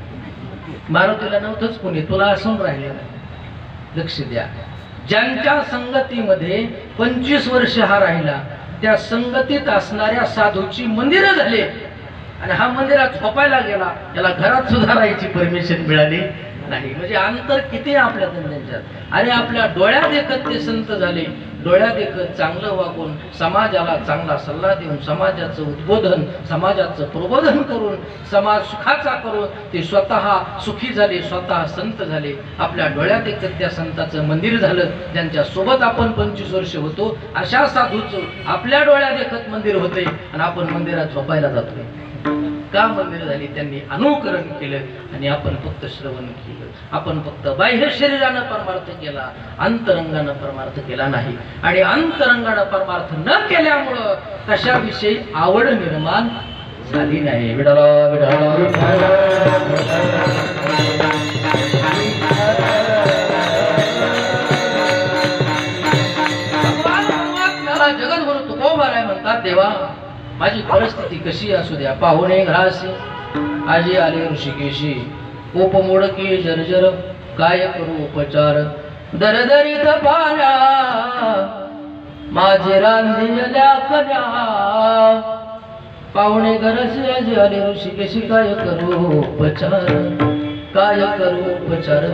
मारुतीला नव्हतंच कोणी, तुला असून राहिले नाही. लक्ष द्या, ज्यांच्या संगतीमध्ये 25 वर्ष हा राहिला, त्या संगतीत असणाऱ्या साधूची मंदिरं झाले आणि हा मंदिरात झोपायला गेला, त्याला घरात सुद्धा राहायची परमिशन मिळाली नाही. म्हणजे अंतर किती आपल्या त्यांच्यात. आणि आपल्या डोळ्यात देखत ते संत झाले, डोळ्यात देखत चांगलं वागून समाजाला चांगला सल्ला देऊन, समाजाचं उद्बोधन, समाजाचं प्रबोधन करून, समाज सुखाचा करून ते स्वतः सुखी झाले, स्वतः संत झाले. आपल्या डोळ्यात देखत त्या संताचं मंदिर झालं. ज्यांच्या सोबत आपण 25 वर्ष होतो, अशा साधूचं आपल्या डोळ्यात देखत मंदिर होते आणि आपण मंदिरात झोपायला जातोय. का मंदिर झाली? त्यांनी अनुकरण केलं आणि आपण फक्त श्रवण केलं. आपण फक्त बाह्य शरीरानं परमार्थ केला, अंतरंगानं परमार्थ केला नाही. आणि अंतरंगानं परमार्थ न केल्यामुळं कशाविषयी आवड निर्माण झाली नाही. विडाला विडाला भगवान जगद्गुरु तुकोबाराय म्हणतात, देवा माझी परिस्थिती कशी असू द्या, पाहुणे घराशी आजी आले ऋषिकेशी, कोप मोडकी जर्जर काय करू उपचार दरदरीत पाण्या माझे रांधिल्या कन्या पाहुणे घरशी आले ऋषिकेशी काय करू उपचार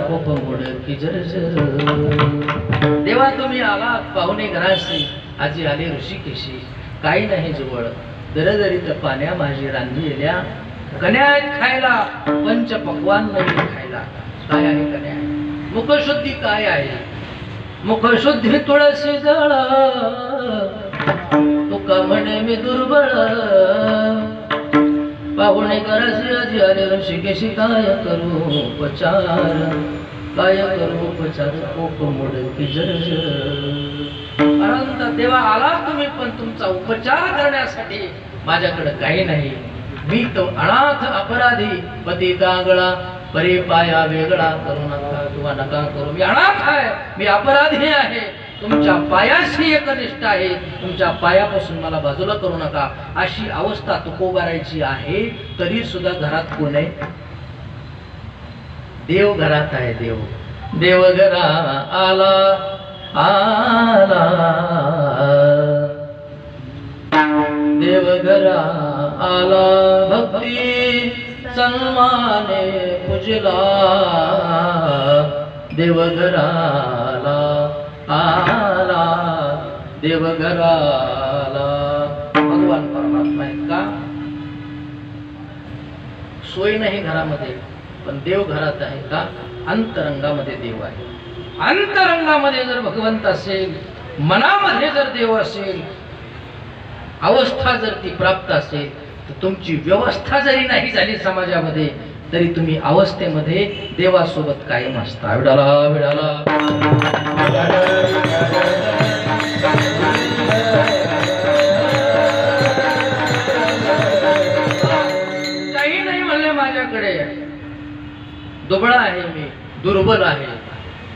कोप मोड की जर्जर देवा तुम्ही आलात पाहुणे घराशी आजी आले ऋषिकेशी काही नाही जवळ दरदरीत पाण्या माझी रांधिल्या कन्या आहेत खायला पंच पक्वान नाही खायला काय आहे कन्या मुखशुद्धी काय आहे मुखशुद्धी तुळशी जळ तुका म्हणे मी दुर्बळ पाहुणे घराशी आजी आले ऋषिकेशी काय करू उपचार कोप मोड की जर्जर अनंत देवा आला तुम्ही पण तुमचा उपचार करण्यासाठी माझ्याकडे काही नाही मी तो अनाथ अपराधी पती दांगळा परी पाया वेगळा करू नका किंवा नका करू मी अनाथ आहे मी अपराधी आहे तुमच्या पायाशी एकनिष्ठ आहे तुमच्या पायापासून मला बाजूला करू नका अशी अवस्था तुकोबारायची आहे तरी सुद्धा घरात कोण आहे देव घरात आहे देव घरा आला देव घरा आला भक्ती सन्माने पूजला देव घराला आला देव घराला भगवान परमात्मा आहेत का सोय नाही घरामध्ये पण देव घरात आहे का अंतरंगामध्ये देव आहे अंतरंगामध्ये जर भगवंत असेल मनामध्ये जर देव असेल अवस्था जर ती प्राप्त असेल तर तुमची व्यवस्था जरी नाही झाली समाजामध्ये तरी तुम्ही अवस्थेमध्ये देवासोबत कायम असता विडाला काही नाही म्हणले माझ्याकडे दुबळा आहे मी दुर्बल आहे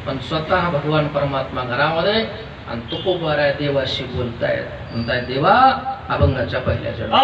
पण स्वतः भगवान परमात्मा घरामध्ये आणि तुकोबारा देवाशी बोलतायत म्हणताय देवा अभंगाच्या पहिल्या जन्म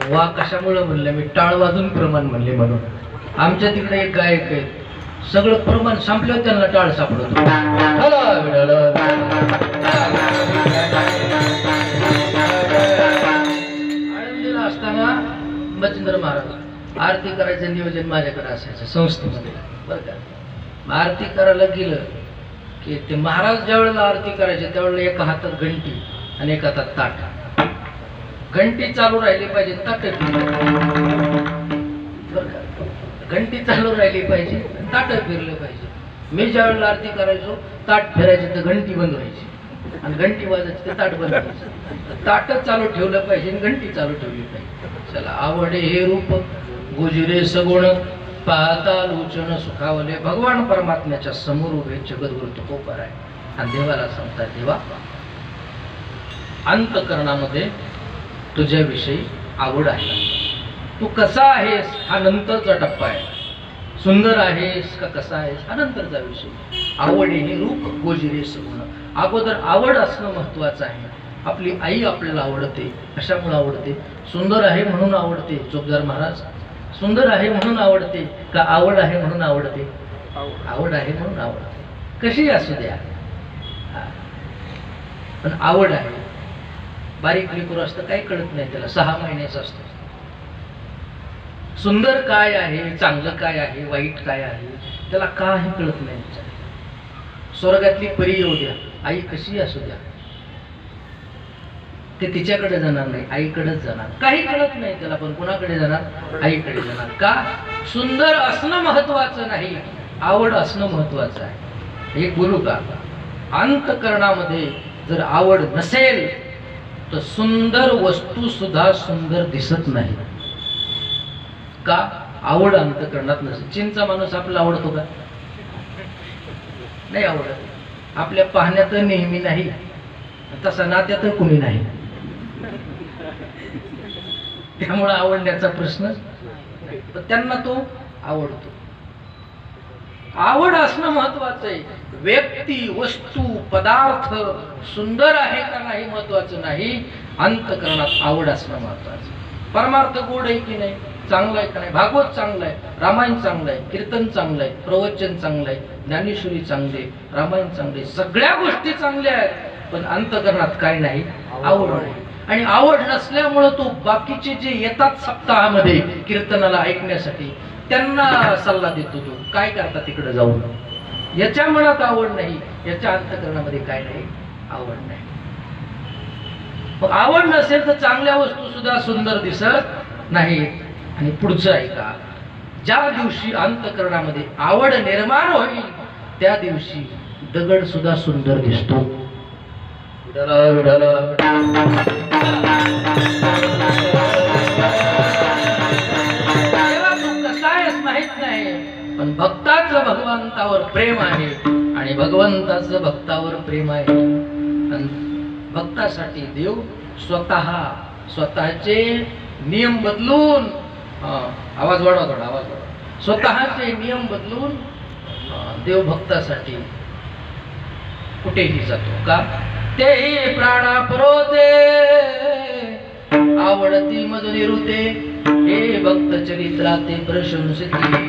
वा कशामुळे म्हणलं मी टाळ वाजून प्रमाण म्हणले म्हणून आमच्या तिकडे एक गायक आहे सगळं प्रमाण संपलं त्यांना टाळ सापडतो आळंदीला असताना मच्छिंद्र महाराज आरती करायचं नियोजन माझ्याकडे असायचं संस्थेमध्ये बरं का आरती करायला गेलं की ते महाराज ज्या वेळेला आरती करायचे त्यावेळेला एका हातात घंटी आणि एका हातात ताट. घंटी चालू राहिली पाहिजे, ताट घंटी चालू राहिली पाहिजे, ताट फिरलं पाहिजे. मी ज्या वेळेला आरती करायचो ताट फिरायचे तर घंटी बंद व्हायची आणि घंटी वाजायची तर ताट बंद व्हायचं. ताट चालू ठेवलं पाहिजे आणि घंटी चालू ठेवली पाहिजे. चला आवडे हे रूप गुजरे सगुण पाहता लोचन सुखावले. भगवान परमात्म्याच्या समोर उभे जगद्गुरु तुकोबर आहे आणि देवाला सांगतात, देवा अंतकरणामध्ये तुझ्याविषयी आवड आहे. तू कसा आहेस हा नंतरचा टप्पा आहे. सुंदर आहेस का कसा आहेस हा नंतरचा विषय. आवडे हे रूप गोजिरे सगुण. अगोदर आवड असणं महत्वाचं आहे. आपली आई आपल्याला आवडते, कशामुळे आवडते? सुंदर आहे म्हणून आवडते. चोपदार महाराज, सुंदर आहे म्हणून आवडते का आवड आहे म्हणून आवडते? आवड आहे म्हणून आवडते. कशी असू द्या पण आवड आहे. बारीक लेकरू असतं काही कळत नाही त्याला, 6 महिन्याचं असतं. सुंदर काय आहे, चांगलं काय आहे, वाईट काय आहे त्याला काही कळत नाही. स्वर्गातली परी येऊ द्या, आई कशी असू द्या, ते तिच्याकडे जाणार नाही, आईकडेच जाणार. काही कळत नाही त्याला पण कुणाकडे जाणार? आईकडे जाणार. का? सुंदर असणं महत्वाचं नाही, आवड असणं महत्वाचं आहे. एक बोलू का? अंतकरणामध्ये जर आवड नसेल तर सुंदर वस्तू सुद्धा सुंदर दिसत नाही. का? आवड अंतकरणात नसेल. चीनचा माणूस आपल्याला आवडतो का? नाही आवडत. आपल्या पाहण्यात नेहमी नाही, तसा नात्यात कुणी नाही. त्यामुळे आवडण्याचा प्रश्न त्यांना तो आवडतो. आवड असणं महत्वाचं आहे. व्यक्ती, वस्तू, पदार्थ सुंदर आहे का नाही महत्वाचं नाही, अंतकरणात आवड असणं महत्वाचं. परमार्थ गोड आहे की नाही, चांगलं आहे का नाही, भागवत चांगलं आहे, रामायण चांगलं आहे, कीर्तन चांगलं आहे, प्रवचन चांगलं आहे, ज्ञानेश्वरी चांगली आहे, रामायण चांगले, सगळ्या गोष्टी चांगल्या आहेत पण अंतकरणात काय नाही? आवड नाही. आणि आवड नसल्यामुळे तो बाकीचे जे येतात सप्ताहामध्ये कीर्तनाला ऐकण्यासाठी त्यांना सल्ला देतो, तो काय करता तिकडे जाऊन. याच्या मनात आवड नाही, याच्या अंतकरणामध्ये काय नाही? आवड नाही. आवड नसेल तर चांगल्या वस्तू सुद्धा सुंदर दिसत नाहीत. आणि पुढचं ऐका, ज्या दिवशी अंतकरणामध्ये आवड निर्माण होईल त्या दिवशी दगड सुद्धा सुंदर दिसतो. माहित नाही पण भक्ताचं भगवंतावर प्रेम आहे आणि भगवंताचं भक्तावर प्रेम आहे. आणि भक्तासाठी देव स्वतःचे नियम बदलून, आवाज वाढवा थोडा, आवाज वाढवा, स्वतःचे नियम बदलून देव भक्तासाठी कुठेही जातो. का? तेही प्राणा परोते आवडती मज निरुते, हे भक्त चरित्राते प्रशंसिती.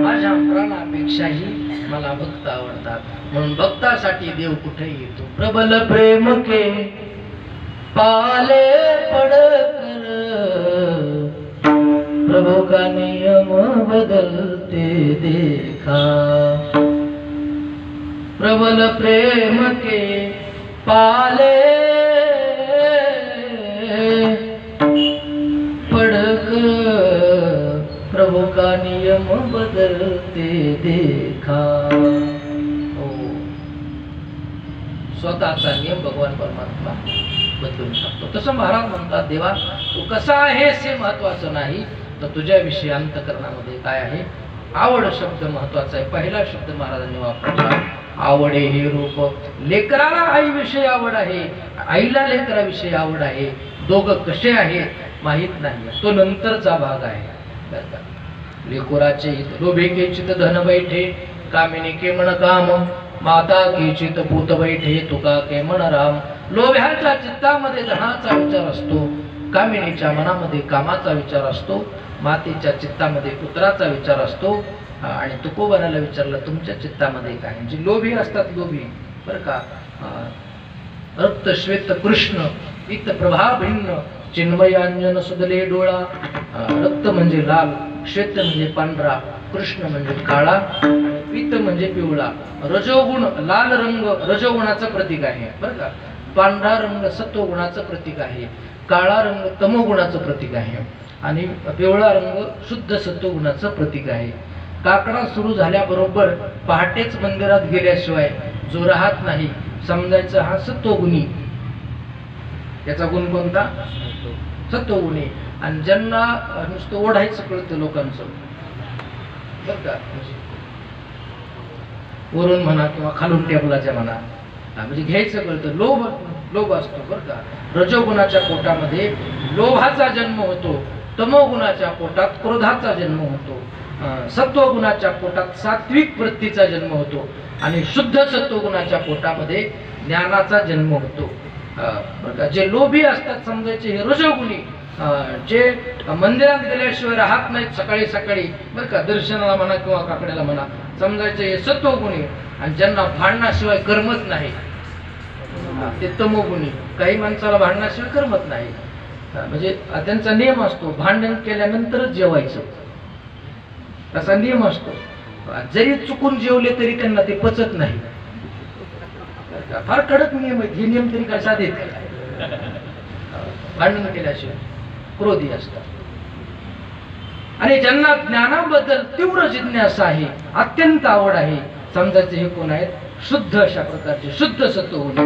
माझ्या प्राणापेक्षाही मला भक्त आवडतात म्हणून भक्तासाठी देव कुठे येतो. प्रबल प्रेम के पाले पडकर प्रभु का नियम बदलते देखा. प्रबल प्रेम के पाले पढ़कर प्रभु का नियम बदलते देखा. स्वतःचा नियम भगवान परमात्मा बदलून टाकतो. तसं महाराज म्हणतात, देवा तू कसा आहेस हे महत्वाचं नाही तर तुझ्याविषयी अंतकरणामध्ये काय आहे? आवड शब्द महत्वाचा आहे. पहिला शब्द महाराजांनी वापरला, आवडे हे रूप. लेकराला आईविषयी आवड आहे, आईला लेकराविषयी आवड आहे. दोघं कसे आहेत माहित नाही, तो नंतरचा भाग आहे. लेकुराचे हित लोभे के चित धन बैठे, कामिनी के मन काम, माता की चित पूत बैठे, तुका के मन राम. लोभ्याच्या चित्तामध्ये धनाचा विचार असतो, कामिनीच्या मनामध्ये कामाचा विचार असतो, मातेच्या चित्तामध्ये पुत्राचा विचार असतो. आणि तुकोबाराला विचारलं तुमच्या चित्तामध्ये काय? म्हणजे लोभी असतात, लोभी बरं का. रक्त श्वेत कृष्ण इत प्रभा भिन्न, चिन्मयांजन सुदले डोळा. रक्त म्हणजे लाल, श्वेत म्हणजे पांढरा, कृष्ण म्हणजे काळा, पीत म्हणजे पिवळा, रजोगुण लाल रंग रजोगुणाचं प्रतीक आहे बरं का, पांढरा रंग सत्वगुणाचं प्रतीक आहे, काळा रंग तमोगुणाचं प्रतीक आहे आणि पिवळा रंग शुद्ध सत्वगुणाचं प्रतीक आहे. काकडा सुरू झाल्याबरोबर पहाटेच मंदिरात गेल्याशिवाय जो राहत नाही समजायचं हा सत्वगुणी. त्याचा गुण कोणता? सत्वगुणी. आणि ज्यांना नुसतं ओढायचं कळतं लोकांचं बरं का, वरून म्हणा किंवा खालून टेबलाच्या म्हणा, म्हणजे घ्यायचं कळतं, लोभ असतो बरं का. रजोगुणाच्या पोटामध्ये लोभाचा जन्म होतो, तमोगुणाच्या पोटात क्रोधाचा जन्म होतो, सत्वगुणाच्या पोटात सात्विक वृत्तीचा जन्म होतो आणि शुद्ध सत्वगुणाच्या पोटामध्ये ज्ञानाचा जन्म होतो. जे लोभी असतात समजायचे हे रजोगुणी, जे मंदिरात गेल्याशिवाय राहत नाहीत सकाळी सकाळी बरं का, दर्शनाला म्हणा किंवा काकड्याला म्हणा, समजायचे हे सत्वगुणी. आणि ज्यांना भांडणाशिवाय करमत नाही ते तमोगुणी. काही माणसाला भांडणाशिवाय करमत नाही, म्हणजे त्यांचा नियम असतो भांडण केल्यानंतरच जेवायचं, असा नियम असतो. जरी चुकून जेवले तरी त्यांना ते पचत नाही. फार कडक नियम आहेत हे नियम, तरी काय साधे भांडण केल्याशिवाय क्रोधी असतात. आणि ज्यांना ज्ञानाबद्दल तीव्र जिज्ञासा आहे, अत्यंत आवड आहे, समजायचे हे कोण आहेत? शुद्ध अशा प्रकारचे शुद्ध सत्व होते.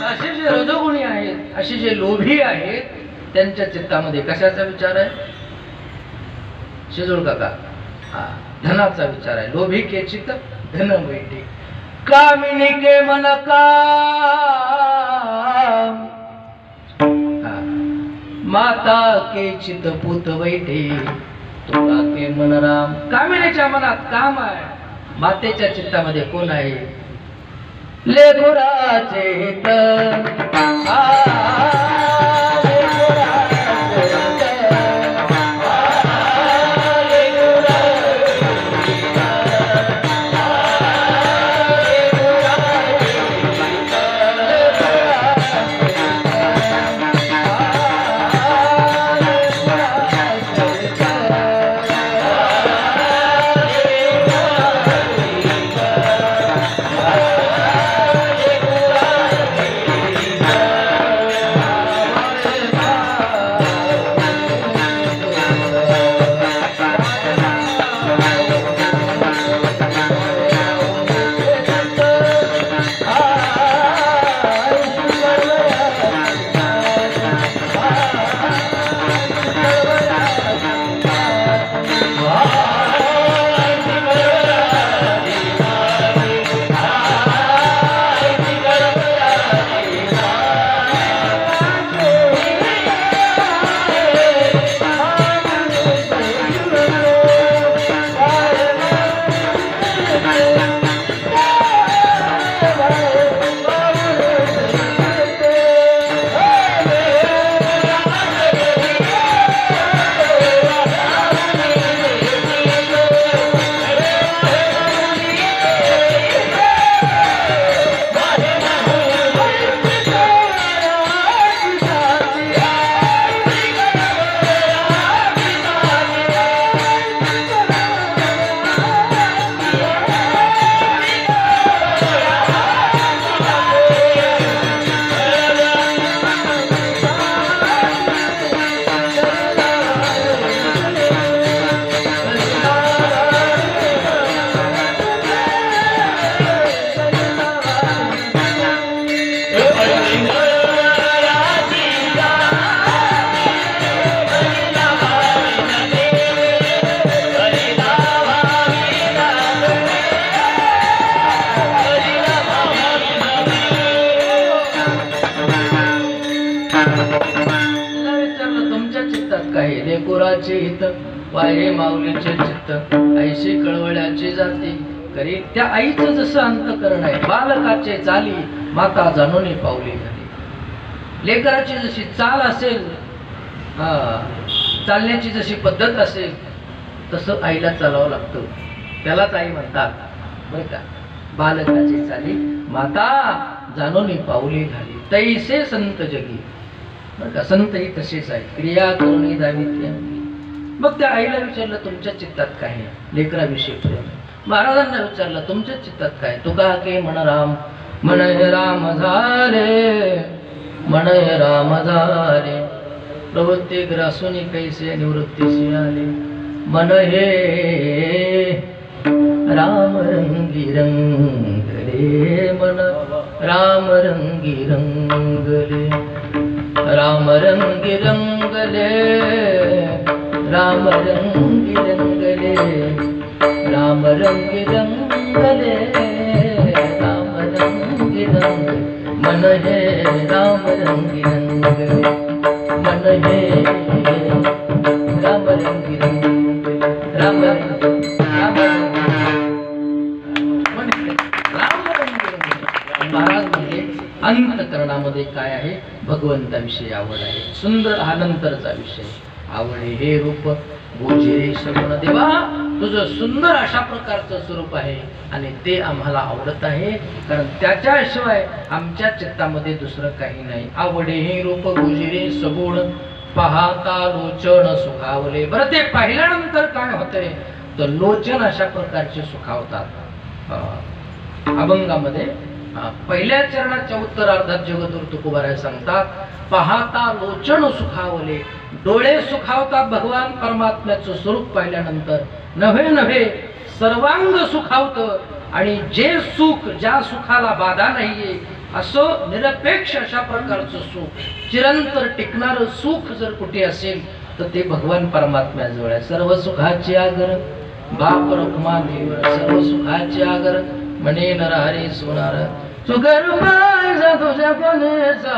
असे जे रजोगुणी आहेत, असे जे लोभी आहेत, त्यांच्या चित्तामध्ये कशाचा विचार आहे? शिजोळ काका, धनाचा विचार आहे. लोभी के चित्त धन बैठे, कामिनी के मन काम, माता के चित्त पूत बैठे, तुला के मन राम. कामिनीच्या मनात काम आहे, मातेच्या चित्तामध्ये कोण आहे? लेकराचे हित. लेकुराचे हित वाहे माऊलीचे चित्त, ऐशी कळवळ्याची जाती करी. त्या आईचं जसं अंतकरण आहे, बालकाचे चाली माता जाणून पावली घाली. लेकराची जशी चाल असेल, चालण्याची जशी पद्धत असेल, तसं आईला चालावं लागतं. त्यालाच आई म्हणतात बरं का. बालकाची चाली माता जाणून पावली घाली, तैसे संत जगी. बरं का, संतही तसेच आहे, क्रिया करुणी दावित्य. मग त्या आईला विचारलं तुमच्या चित्तात काय आहे, लेकराविषयी प्रेम. महाराजांना विचारलं तुमच्या चित्तात काय, तुका के मन राम, मन हे राम झाले, मन हे राम झाले, प्रवृत्ती ग्रासूनी कैसे निवृत्तीसी आले, मन हे राम रंगी रंगले, मन राम रंगी रंगले, राम रंगी रंगले, राम रंगी रंगले, राम रंगी रंगले, राम रंगी रंगले, मन हे राम रंगी रंगले, मन हे राम रंगी रंगले, राम रंगी महाराज म्हणजे अंतकरणामध्ये काय आहे, भगवंताविषयी आवड आहे. सुंदर हा नंतरचा विषय. आवड हे रूप गोजिरे शरण देवा, तुझं सुंदर अशा प्रकारचं स्वरूप आहे आणि ते आम्हाला आवडत आहे, कारण त्याच्याशिवाय आमच्या चित्तामध्ये दुसरं काही नाही. आवडे हे रूप गोजिरे सगुण, पाहता लोचन सुखावले. बरं, ते पाहिल्यानंतर काय होतंय तर लोचन अशा प्रकारचे सुखावतात. अभंगामध्ये पहिल्या चरणाच्या उत्तरार्धात जगद्गुरु तुकोबाराय सांगतात, पाहता लोचन सुखावले. डोळे सुखावतात भगवान परमात्म्याचं स्वरूप पाहिल्यानंतर, नव्हे नव्हे सर्वांग सुखावतं. आणि जे सुख, ज्या सुखाला बाधा नाहीये, असं निरपेक्ष अशा प्रकारचं सुख, चिरंतर टिकणारं सुख जर कुठे असेल तर ते भगवान परमात्म्याजवळ आहे. सर्व सुखाची आगर बाप रखमा देव, सर्व सुखाची आगर म्हणे नरहरी सोनार, सुगर पायचा तुझ्या कोणेचा,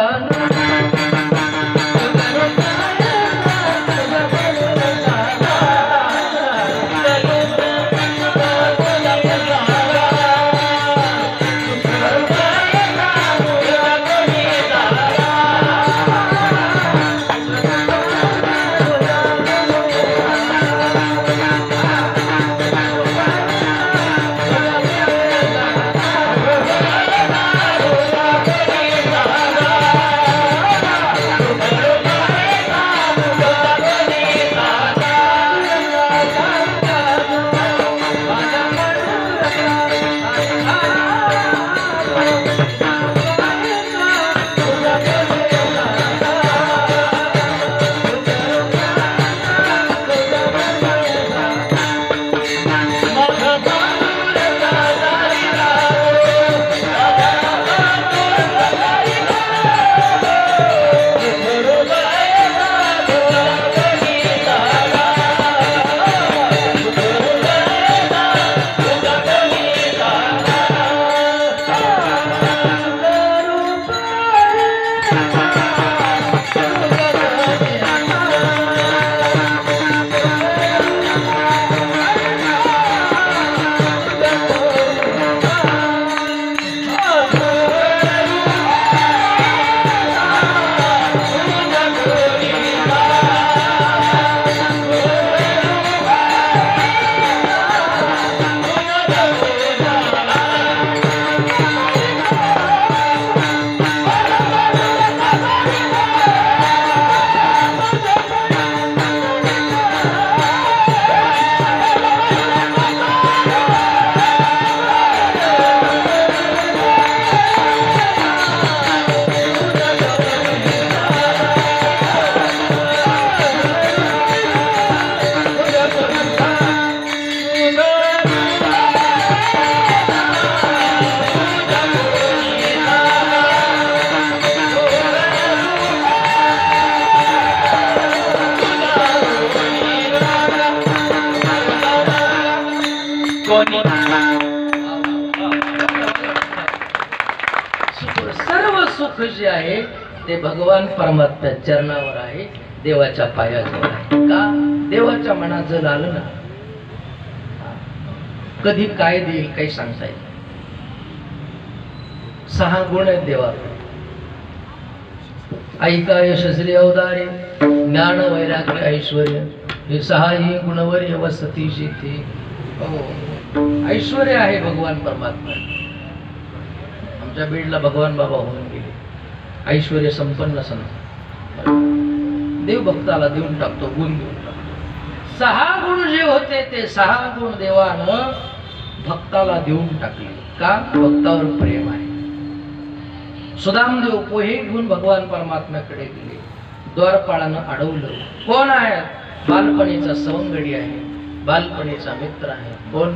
सर्व सुख जे आहे ते भगवान परमात्म्या चरणावर आहे, देवाच्या पायाजवळ आहे. का? देवाच्या मनात जर आलं ना, कधी काय देईल काही सांगता येईल. 6 गुण आहेत देवाकडे. ऐका यशस्वी अवतारे, ज्ञान वैराग्य ऐश्वर्य, हे 6 गुणवर वसती शेती. ऐश्वर्य आहे भगवान परमात्मा. आमच्या बीडला भगवान बाबा होऊन गेले, ऐश्वर्य संपन्न संत. देव भक्ताला देऊन टाकतो, गुण देऊन टाकतो. 6 गुण जे होते ते 6 गुण देवानं भक्ताला देऊन टाकले. का? भक्तावर प्रेम आहे. सुदामदेव पोहे घेऊन भगवान परमात्म्याकडे गेले. द्वारपाळानं अडवलं. कोण आहे? बालपणीचा सवंगडी आहे, बालपणीचा मित्र आहे. कोण?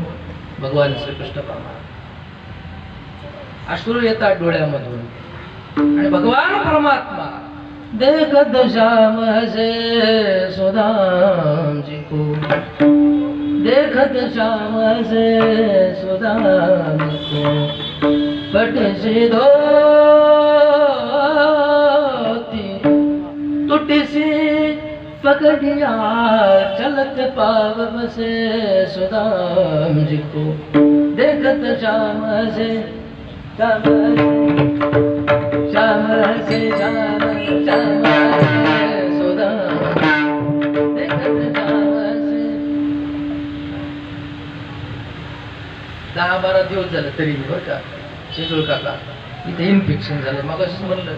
भगवान श्रीकृष्ण परमात्मा. अश्रू येतात डोळ्यामधून आणि भगवान परमात्मा देखत श्याम से सुदाम जी को, देखत श्याम से सुदाम को, पट सी धोती टूटी सी पकड़िया, चलत पाव बसे सुदाम जी को, देखत श्याम से श्याम से श्याम श्याम सुदाम, देखत श्याम से. 10-12 दिवस झाले तरी बरं का शेजूळ काका इथे इन्फेक्शन झालं. मग असंच म्हणलं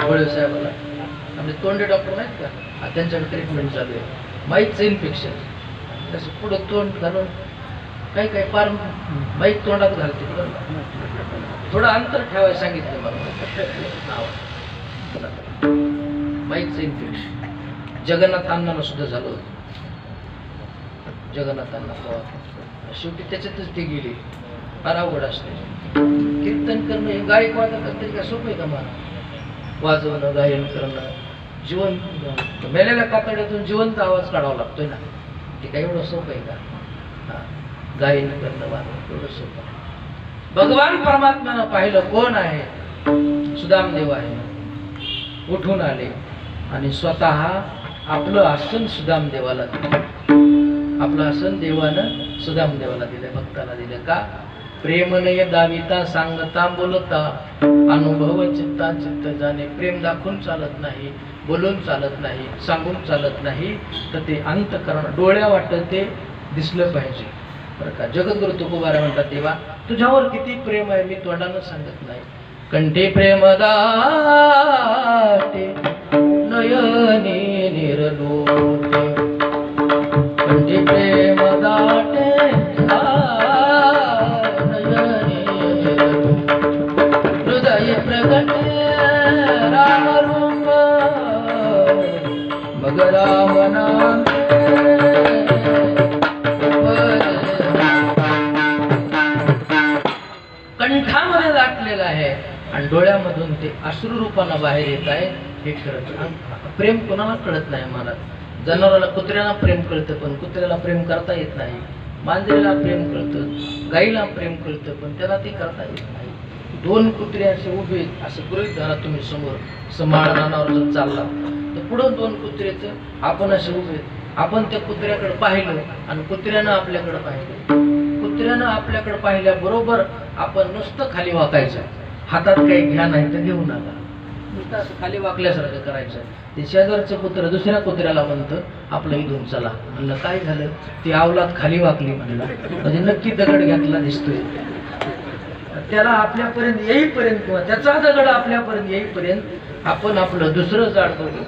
वळे साहेबाला, आपले तोंडे डॉक्टर नाहीत का, त्यांच्याकडे ट्रीटमेंट चालू आहे. माईकचं इन्फेक्शन, तसं पुढं तोंड घालून काही काही पार माईक तोंडात घालते, थोडं अंतर ठेवायला सांगितलं मला. माईकचं इन्फेक्शन जगन्नाथ अण्णाला सुद्धा झालं होतं. जगन्नाथ अण्णा शेवटी त्याच्यातच ते गेले. फार अवघड असते कीर्तन करणं. हे गायक वादक तरी काय सोपं आहे का मला? वाजवणं, गायन करणं, जीवन मेलेल्या कातड्यातून जिवंत आवाज काढावा लागतोय ना. ते काय एवढं सोपं आहे का? गायन करणं, वादन एवढं सोपं. भगवान परमात्म्यानं पाहिलं कोण आहे? सुदामदेव आहे. उठून आले आणि स्वतः आपलं आसन सुदामदेवाला दिलं. आपलं आसन देवानं सुदामदेवाला दिलं, भक्ताला दिलं. का? प्रेमनय दाविता सांगता बोलता, अनुभव चित्ता चित्त जाणे. प्रेम दाखवून चालत नाही, बोलून चालत नाही, सांगून चालत नाही, तर ते अंतःकरण डोळ्या वाटत ते दिसलं पाहिजे बरं का. जगद्गुरु तुकोबारा म्हणतात, तेव्हा तुझ्यावर किती प्रेम आहे मी तोंडानं सांगत नाही. कंठी प्रेम दाटे नयनी निरलोटे, कंठी प्रेम दाटे नयनी निरलोटे, हृदय प्रगटे राम रूप मग राम नाम. कंठामध्ये दाटलेलं आहे आणि डोळ्यामधून ते अश्रू रूपानं बाहेर येत आहे. हे खरं प्रेम कोणाला कळत नाही. मला जनावराला, कुत्र्याला प्रेम कळतं पण कुत्र्याला प्रेम करता येत नाही. मांजरीला प्रेम कळतं, गाईला प्रेम कळतं पण त्याला ते करता येत नाही. 2 कुत्रे असे उभे असं गृहीत धरा तुम्ही समोर, समाळ रानावर जर चालला तर पुढं 2 कुत्रेचं आपण असे उभे. आपण त्या कुत्र्याकडे पाहिलं आणि कुत्र्यानं आपल्याकडे पाहिलं. कुत्र्यानं आपल्याकडे पाहिल्याबरोबर आपण नुसतं खाली वाकायचं. हातात काही घ्या नाही तर घेऊ नका, नुसतं असं खाली वाकल्यासारखं करायचं. ते शेजारचं कुत्र दुसऱ्या कुत्र्याला म्हणतं आपलं इथून चला. म्हणलं काय झालं? ती अवलाद खाली वाकली म्हणलं, म्हणजे नक्की दगड घेतला दिसतोय. त्याला आपल्यापर्यंत येईपर्यंत किंवा त्याचा दगड आपल्यापर्यंत येईपर्यंत आपण आपलं दुसरं जाड बघू.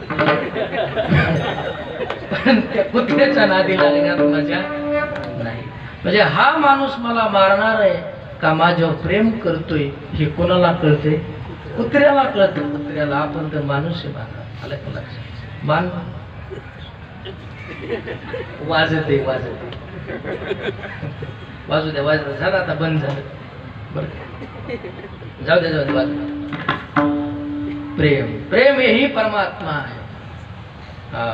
पण त्या कुत्र्याच्या नादी लागण्यात मजा नाही. म्हणजे हा माणूस मला मारणार आहे का माझ्यावर प्रेम करतोय हे कोणाला कळते? कुत्र्याला कळतं. कुत्र्याला आपण तर माणूस आहे. आलं का लक्षात? मान वाजते वाजते वाजू द्या, वाजत झालं आता बंद झालं बरं. जाऊ द्या, जाऊ द्या, वाजू. प्रेम, प्रेम हेही परमात्मा आहे. हा,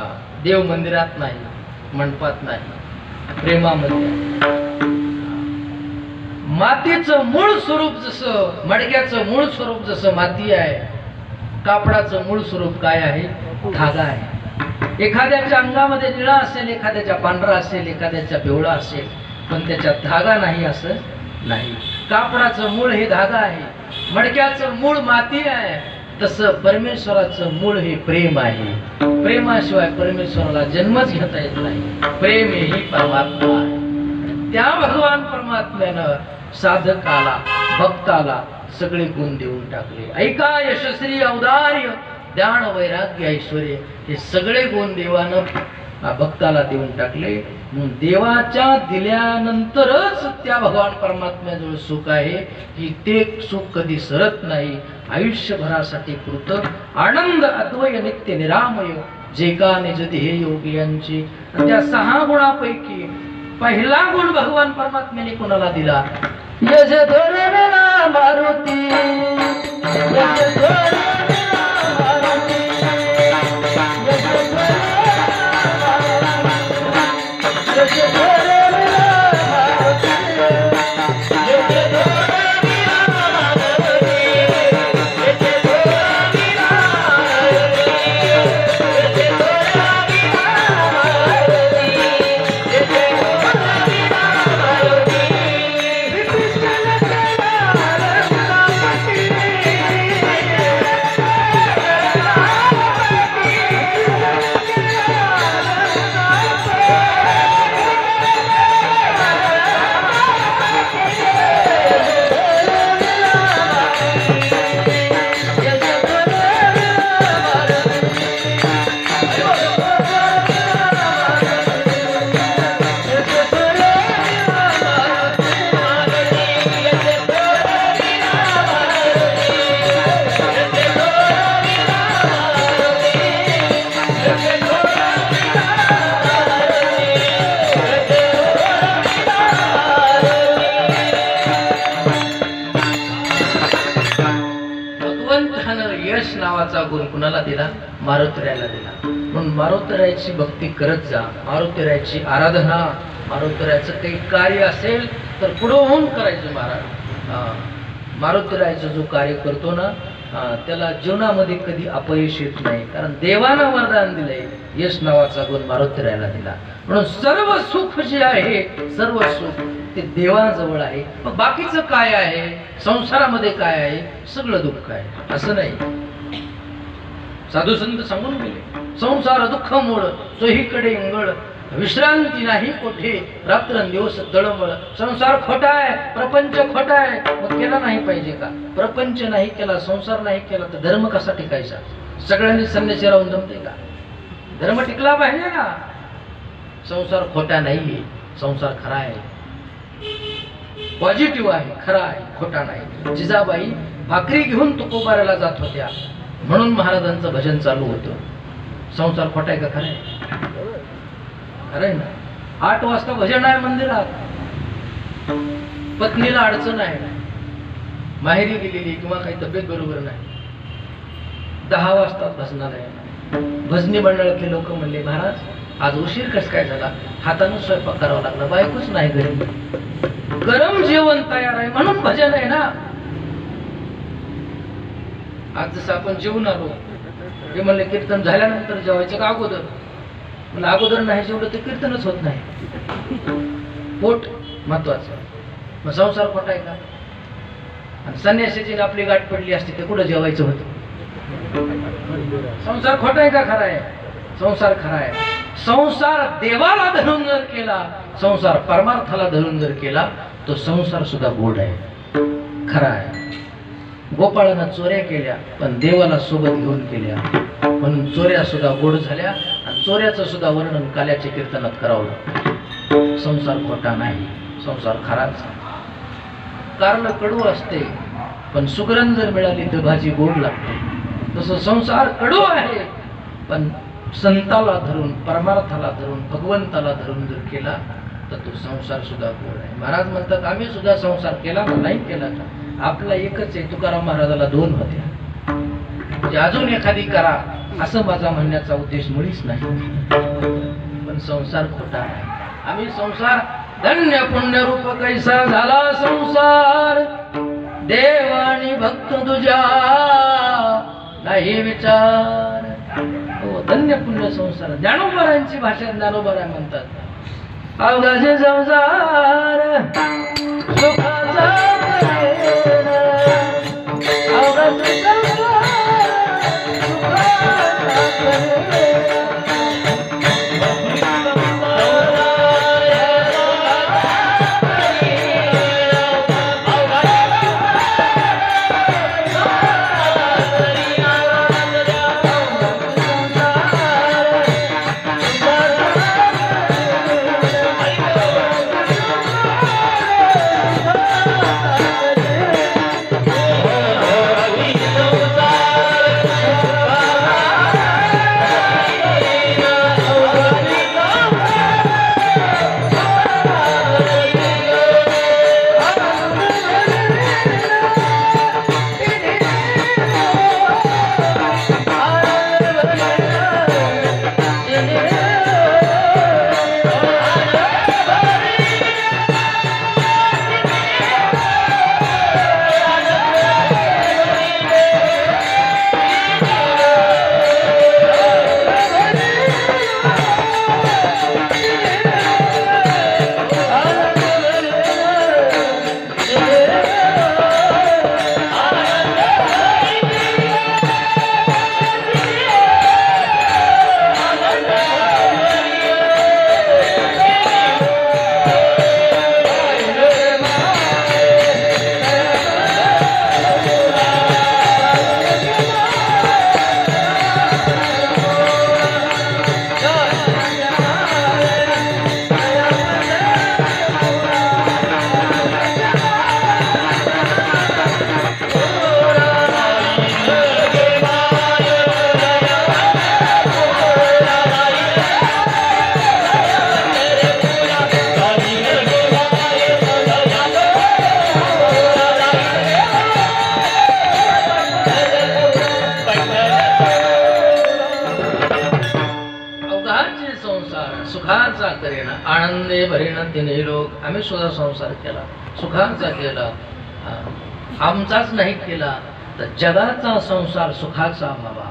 देव मंदिरात नाही, मंडपात नाही, प्रेमामध्ये. मातीचं मूळ स्वरूप जसं, मडक्याचं मूळ स्वरूप जसं माती आहे, कापडाचं मूळ स्वरूप काय आहे? धागा आहे. एखाद्याच्या अंगामध्ये निळा असेल, एखाद्याच्या पांढरा असेल, एखाद्याच्या पिवळा असेल, पण त्याच्यात धागा नाही असं नाही. कापडाचं मूळ हे धागा आहे, मडक्याचं मूळ माती आहे, तसं परमेश्वराचं मूळ हे प्रेम आहे. प्रेमाशिवाय परमेश्वराला जन्मच घेता येत नाही. प्रेम हेही परमात्मा आहे. त्या भगवान परमात्म्यानं साधकाला, भक्ताला सगळे गुण देऊन टाकले. ऐका यशस्वी औदार्य ज्ञान वैराग्य ऐश्वर हे सगळे गुण देवानं भक्ताला देऊन टाकले. म्हणून देवाच्या दिल्यानंतरच त्या भगवान परमात्म्याजवळ सुख आहे की ते सुख कधी सरत नाही. आयुष्यभरासाठी कृत आनंद अद्वय नित्य निरामय जे का निज ध्येय योगियांची. त्या 6 गुणापैकी पहिला गुण भगवान परमात्म्याने कोणाला दिला? यश धोरणा मारुती, यश धोरणा मारुती, यश नावाचा गुण कुणाला दिला? मारुतीरायाला दिला. म्हणून मारुतीरायाची भक्ती करत जा, मारुतीरायाची आराधना, मारुतीरायाचं काही कार्य असेल तर पुढे होऊन करायचं. मारुतीरायाचं जो कार्य करतो ना त्याला जीवनामध्ये कधी अपयश येत नाही, कारण देवानं वरदान दिलंय. यश नावाचा गुण मारुतीरायाला दिला. म्हणून सर्व सुख जे आहे, सर्व सुख ते देवाजवळ आहे. मग बाकीचं काय आहे, संसारामध्ये काय आहे, सगळं दुःख आहे असं नाही. साधू संत सांगून गेले, संसार दुःख मूळ चोहीकडे इंगळ, विश्रांती नाही कोठे, रात्रंदिवस तळमळ. संसार खोटा आहे, प्रपंच खोटा आहे. मग केला नाही पाहिजे का? प्रपंच नाही केला, संसार नाही केला तर धर्म कसा टिकायचा? सगळ्यांनी संन्यासी राहून जमते का? धर्म टिकला पाहिजे ना. संसार खोटा नाहीये, संसार खरा आहे, पॉझिटिव्ह आहे, खरा आहे, खोटा नाही. जिजाबाई भाकरी घेऊन तुकोबाराला जात होत्या म्हणून महाराजांचं भजन चालू होतं. संसार खोटा आहे का खरं आहे? खरं आहे ना. 8 वाजता भजन आहे मंदिरात, पत्नीला अडचण आहे, माहेरी गेलेली किंवा काही तब्येत बरोबर नाही, 10 वाजता भजनाला आहे. भजनी मंडळातले लोक म्हणले, महाराज आज उशीर कस काय झाला? हातानं स्वयंपाक करावा लागला, बायकोच नाही घरी, गरम जेवण तयार आहे म्हणून भजन आहे ना. आज जसं आपण जेवून आलो, ते म्हणले कीर्तन झाल्यानंतर जेवायचं का अगोदर? मला अगोदर नाही जेवलं तर कीर्तनच होत नाही. पोट महत्वाचं. मग संसार खोटा आहे का? आणि संन्यासाची आपली गाठ पडली असती तर कुठं जेवायचं होतं? संसार खोटा आहे का खरा आहे? संसार खरा आहे. संसार देवाला धरून जर केला, संसार परमार्थाला धरून जर केला, तो संसार सुद्धा गोड आहे, खरा आहे. गोपाळानं चोऱ्या केल्या पण देवाला सोबत घेऊन केल्या म्हणून चोऱ्या सुद्धा गोड झाल्या. आणि चोऱ्याचं सुद्धा वर्णन काल्याच्या कीर्तनात करावं लागतं. संसार खोटा नाही, संसार खराच. कारलं कडू असते पण सुगंध जर मिळाली तर भाजी गोड लागते. तसं संसार कडू आहे पण संताला धरून, परमार्थाला धरून, भगवंताला धरून जर केला तर तो संसार सुद्धा गोड आहे. महाराज म्हणतात आम्ही सुद्धा संसार केला ना, नाही केला का? आपला एकच आहे. तुकाराम महाराजाला 2 होत्या, म्हणजे अजून एखादी करा असं माझा म्हणण्याचा उद्देश मुळीच नाही. पण संसार खोटा आहे. आम्ही संसार धन्य पुण्य रूप कैसा झाला संसार, देव आणि भक्त तुझ्या नाही विचार. हो, धन्य पुण्य संसार. ज्ञानोबारांची भाषा ज्ञानोबाराय म्हणतात, अवघाचे संसार सुखाचा सुखाचा करेना आनंदे भरेना तिने लोक. आम्ही सुद्धा संसार केला, सुखाचा केला, आमचाच नाही केला तर जगाचा संसार सुखाचा व्हावा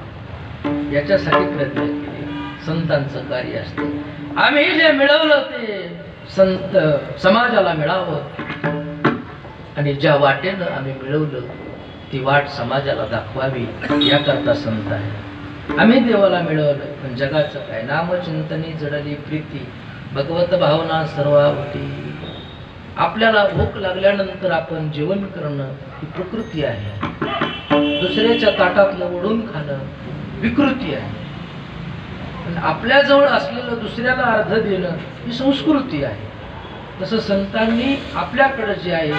याच्यासाठी प्रयत्न केले. संतांचं कार्य असते. आम्ही जे मिळवलं ते संत समाजाला मिळावं आणि ज्या वाटेनं आम्ही मिळवलं ती वाट समाजाला दाखवावी याकरता संत आहे. आम्ही देवाला मिळवलं पण जगाचं काय. नामचिंतनी जडली प्रीती भगवत भावना सर्वावती. आपल्याला भूक लागल्यानंतर आपण जेवण करणं ही प्रकृती आहे. दुसऱ्याच्या ताटातलं ओढून खाणं विकृती आहे. पण आपल्याजवळ असलेलं दुसऱ्याला अर्ध देणं ही संस्कृती आहे. तसं संतांनी आपल्याकडे जे आहे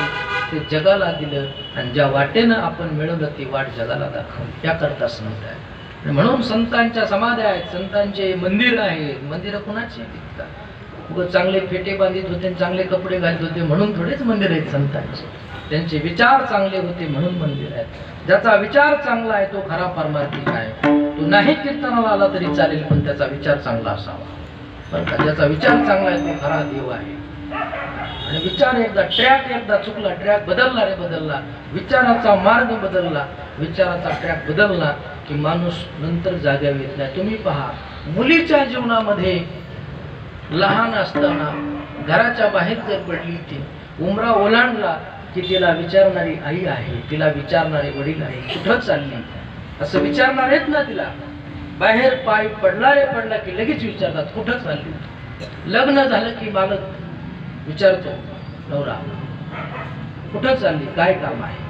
ते जगाला दिलं आणि ज्या वाटेनं आपण मिळवलं ती वाट जगाला दाखवली याकरता संत आहे. म्हणून संतांच्या समाध्या आहेत, संतांचे मंदिर आहेत. मंदिरं कुणाची आहेत? चांगले फेटे बांधित होते, चांगले कपडे घालत होते म्हणून थोडेच मंदिर आहेत संतांचे. त्यांचे विचार चांगले होते म्हणून मंदिर आहेत. ज्याचा विचार चांगला आहे तो खरा परमार्थिक आहे. तो नाही कीर्तनाला आला तरी चालेल पण त्याचा विचार चांगला असावा. पण ज्याचा विचार चांगला आहे तो खरा देव आहे. आणि विचार एकदा चुकला, ट्रॅक बदलला रे बदलला, विचाराचा मार्ग बदलला, विचाराचा ट्रॅक बदलला की माणूस नंतर जाग्यावर येत नाही. तुम्ही पहा, मुलीच्या जीवनामध्ये लहान असताना घराच्या बाहेर जर पडली ती उमरा ओलांडला की तिला विचारणारी आई आहे, तिला विचारणारे वडील आहे, कुठं चालली असं विचारणार आहेत ना. तिला बाहेर पाय पडला रे पडला की लगेच विचारतात कुठं चालली. लग्न झालं की बालक विचारतो नवरा कुठं चालली, काय काम आहे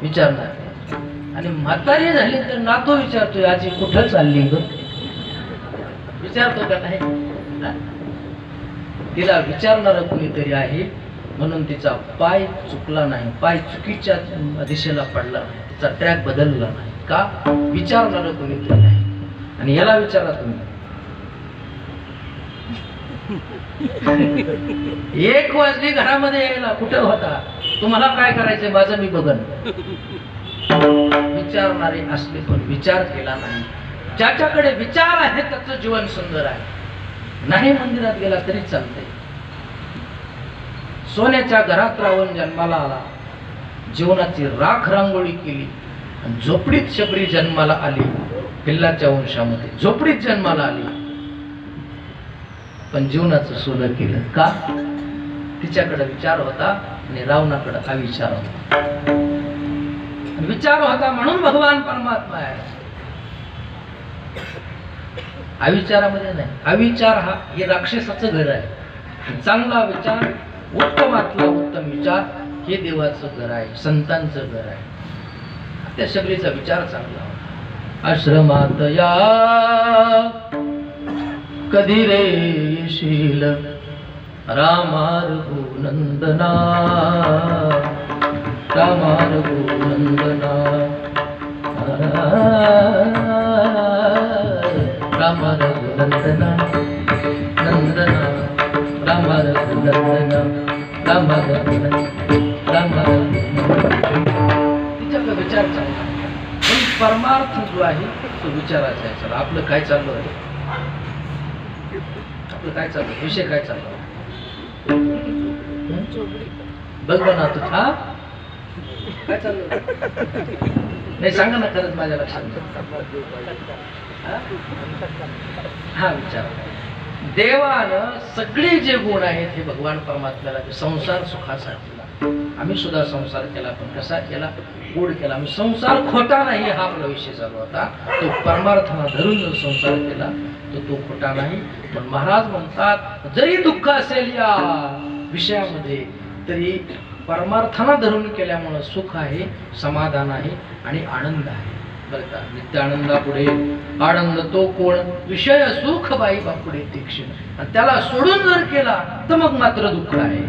विचारणार. आणि म्हातारी झाली तर नातो विचारतोय आजी कुठं चालली ग, विचारतो का नाही. तिला विचारणार कोणीतरी आहे म्हणून तिचा पाय चुकला नाही, पाय चुकीच्या दिशेला पडला नाही, तिचा ट्रॅक बदलला नाही. का? विचारणार कोणीतरी नाही. आणि याला विचारा तुम्ही, 1 वाजली घरामध्ये यायला कुठं होता, तुम्हाला काय करायचंय माझं मी बघन. विचारणारे असले पण विचार केला नाही. ज्याच्याकडे विचार आहे त्याचं जीवन सुंदर आहे. नाही मंदिरात गेला तरी चालतंय. सोन्याच्या घरात राहून जन्माला आला, जीवनाची राख रांगोळी केली आणि झोपडीत शबरी जन्माला आली. पिल्लाच्या वंशामध्ये झोपडीत जन्माला आली पण जीवनाचं सोनं केलं. का? तिच्याकडे विचार होता आणि रावणाकडे अविचार होता. विचार होता म्हणून भगवान परमात्मा आहे. अविचारामध्ये नाही. अविचार हा हे राक्षसाचं घर आहे. चांगला विचार, उत्तमातला उत्तम विचार हे देवाचं घर आहे, संतांचं घर आहे. त्या शबरीचा विचार चांगला होता. आश्रमात या कधी रे येशील रामा रघुनंदना, रामा रघुनंदना, रामा रघुनंदना, नंदना, रामा रघुनंदना, रामा रघुनंदना, रामा रघुनंदना. तिच्याकडे विचार चालला पण परमार्थ जो आहे तो विचारायचा आहे. चला आपलं काय चाललं आहे, आपलं काय चाललं, विषय काय चालला बघ ना तू. हा काय चाललं नाही सांगा ना, खरंच माझ्या लक्षात. हा विचार देवानं सगळे जे गुण आहेत हे भगवान परमात्म्याला संसार सुखासाठी. आम्ही सुद्धा संसार केला पण कसा केला, गोड केला. आम्ही संसार खोटा नाही हा आपला विषय चालू होता. तो परमार्थाला धरून जर संसार केला तर तो खोटा नाही. पण महाराज म्हणतात जरी दुःख असेल या विषयामध्ये तरी परमार्थाला धरून केल्यामुळे सुख आहे, समाधान आहे आणि आनंद आहे. बरं का, नित्य आनंदा पुढे आनंद तो कोण, विषय सुख बाई बापुढे तीक्ष्ण. आणि त्याला सोडून जर केला तर मग मात्र दुःख आहे.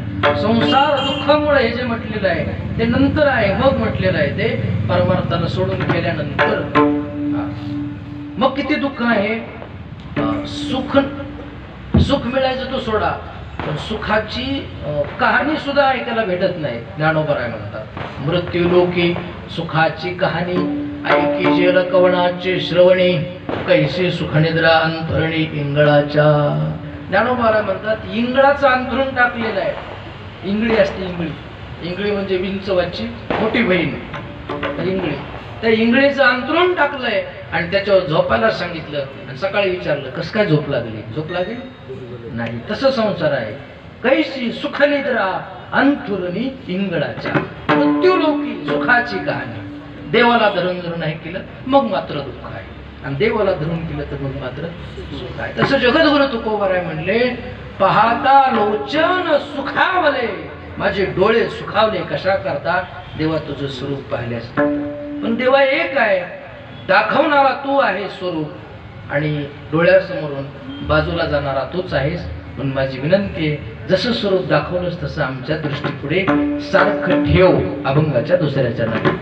संसार दुःखामुळे हे जे म्हटलेलं आहे ते नंतर आहे, मग म्हटलेलं आहे ते परमार्थाला सोडून केल्यानंतर. मग किती दुःख आहे. सुख सुख मिळायचं तो सोडा, पण सुखाची कहाणी सुद्धा ऐकायला भेटत नाही. ज्ञानोबा राय म्हणतात मृत्यू लोकी सुखाची कहाणी ऐकी जेल कवनाचे श्रवणी कैसे सुखनिद्रा अंतरणी इंगळाच्या. ज्ञानोबा म्हणतात इंगळाचं अंतरून टाकलेलं आहे. इंगळी असते इंगळी, इंगळी म्हणजे विंचवाची मोठी बहीण इंगळी. त्या इंगळीचं अंतरून टाकलंय आणि त्याच्यावर झोपायला सांगितलं आणि सकाळी विचारलं कसं काय झोप लागली. झोप लागेल नाही. तसं संसार आहे. कैसी सुखनिद्रा अंथुरणी इंगळाच्या. मृत्यूलोकी सुखाची कहाणी. देवाला धरून जर नाही केलं मग मात्र दुःख आहे आणि देवाला धरून केलं तर मग मात्र सुख आहे. तसं जगद्गुरु तुकोबाराय म्हणले पाहता लोचन सुखावले. माझे डोळे सुखावले कशा करता देवा तुझं स्वरूप पाहिल्यास. पण देवा एक आहे, दाखवणारा तू आहे स्वरूप आणि डोळ्यासमोरून बाजूला जाणारा तूच आहेस. म्हणून माझी विनंती आहे जसं स्वरूप दाखवलंस तसं आमच्या दृष्टीपुढे सारखं ठेव. अभंगाच्या दुसऱ्याच्या नावे.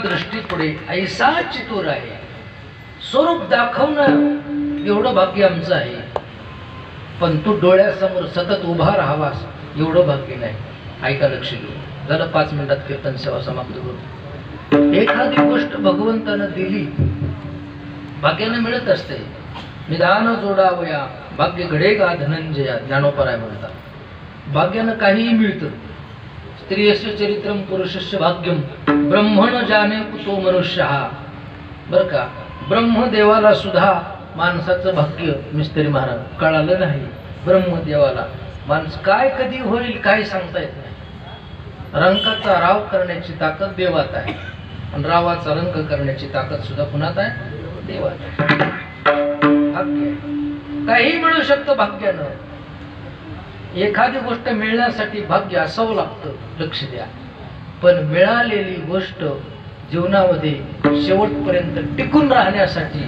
दृष्टीपुढे ऐसा चितूर आहे. स्वरूप दाखवणं एवढं भाग्य आमचं आहे, पण तू डोळ्यासमोर सतत उभा राहावास एवढं भाग्य नाही. ऐका लक्ष देऊ. झालं 5 मिनिटात कीर्तन सेवा समाप्त करू. एखादी गोष्ट भगवंतानं दिली भाग्यानं मिळत असते. निदान जोडावया भाग्य घडे का धनंजया. ज्ञानोपराय म्हणतात भाग्यानं काहीही मिळतं. स्त्रियस्य चरित्रम पुरुषस्य भाग्यम ब्रह्मण जाने कुतो मनुष्य. हा बरं का, ब्रह्मदेवाला सुद्धा माणसाचं भाग्य मिस्त्री महाराज कळालं नाही. ब्रह्मदेवाला माणूस काय कधी होईल काय सांगता येत नाही. रंकाचा राव करण्याची ताकद देवात आहे आणि रावाचा रंक करण्याची ताकद सुद्धा कुणात आहे? देवात आहे. भाग्य काही मिळू शकतं भाग्यानं. एखादी गोष्ट मिळण्यासाठी भाग्य असावं लागतं, लक्ष द्या. पण मिळालेली गोष्ट जीवनामध्ये शेवटपर्यंत टिकून राहण्यासाठी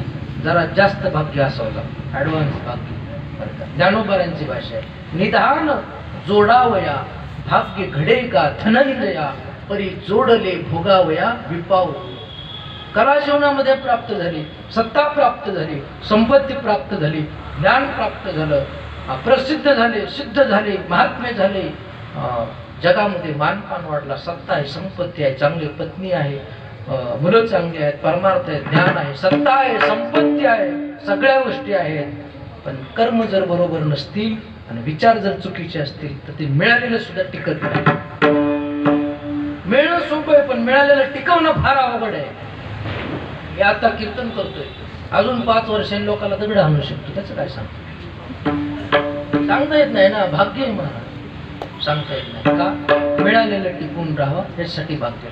जरा जास्त भाग्य असावं लागतं, ॲडव्हान्स भाग्य. ज्ञानोबारांची भाषा आहे. निधान जोडावया भाग्य घडे का धनंजया परी जोडले भोगावया विपाव. कला जीवनामध्ये प्राप्त झाली, सत्ता प्राप्त झाली, संपत्ती प्राप्त झाली, ज्ञान प्राप्त झालं, प्रसिद्ध झाले, सिद्ध झाले, महात्मे झाले, जगामध्ये मानपान वाढला, सत्ता आहे, संपत्ती आहे, चांगली पत्नी आहे, मुलं चांगली आहेत, परमार्थ आहे, ज्ञान आहे, सत्ता आहे, संपत्ती आहे, सगळ्या गोष्टी आहेत. पण कर्म जर बरोबर नसतील आणि विचार जर चुकीचे असतील तर ते मिळालेलं सुद्धा टिकत नाही. मिळणं सोपं आहे पण मिळालेलं टिकवणं फार अवघड आहे. मी आता कीर्तन करतोय, अजून 5 वर्षांनी लोकांना दगड आणू शकतो, त्याचं काय सांगता येत नाही ना. भाग्य आहे महाराज, सांगता येत नाही का. मिळालेलं टिकून राहावं यासाठी भाग्य.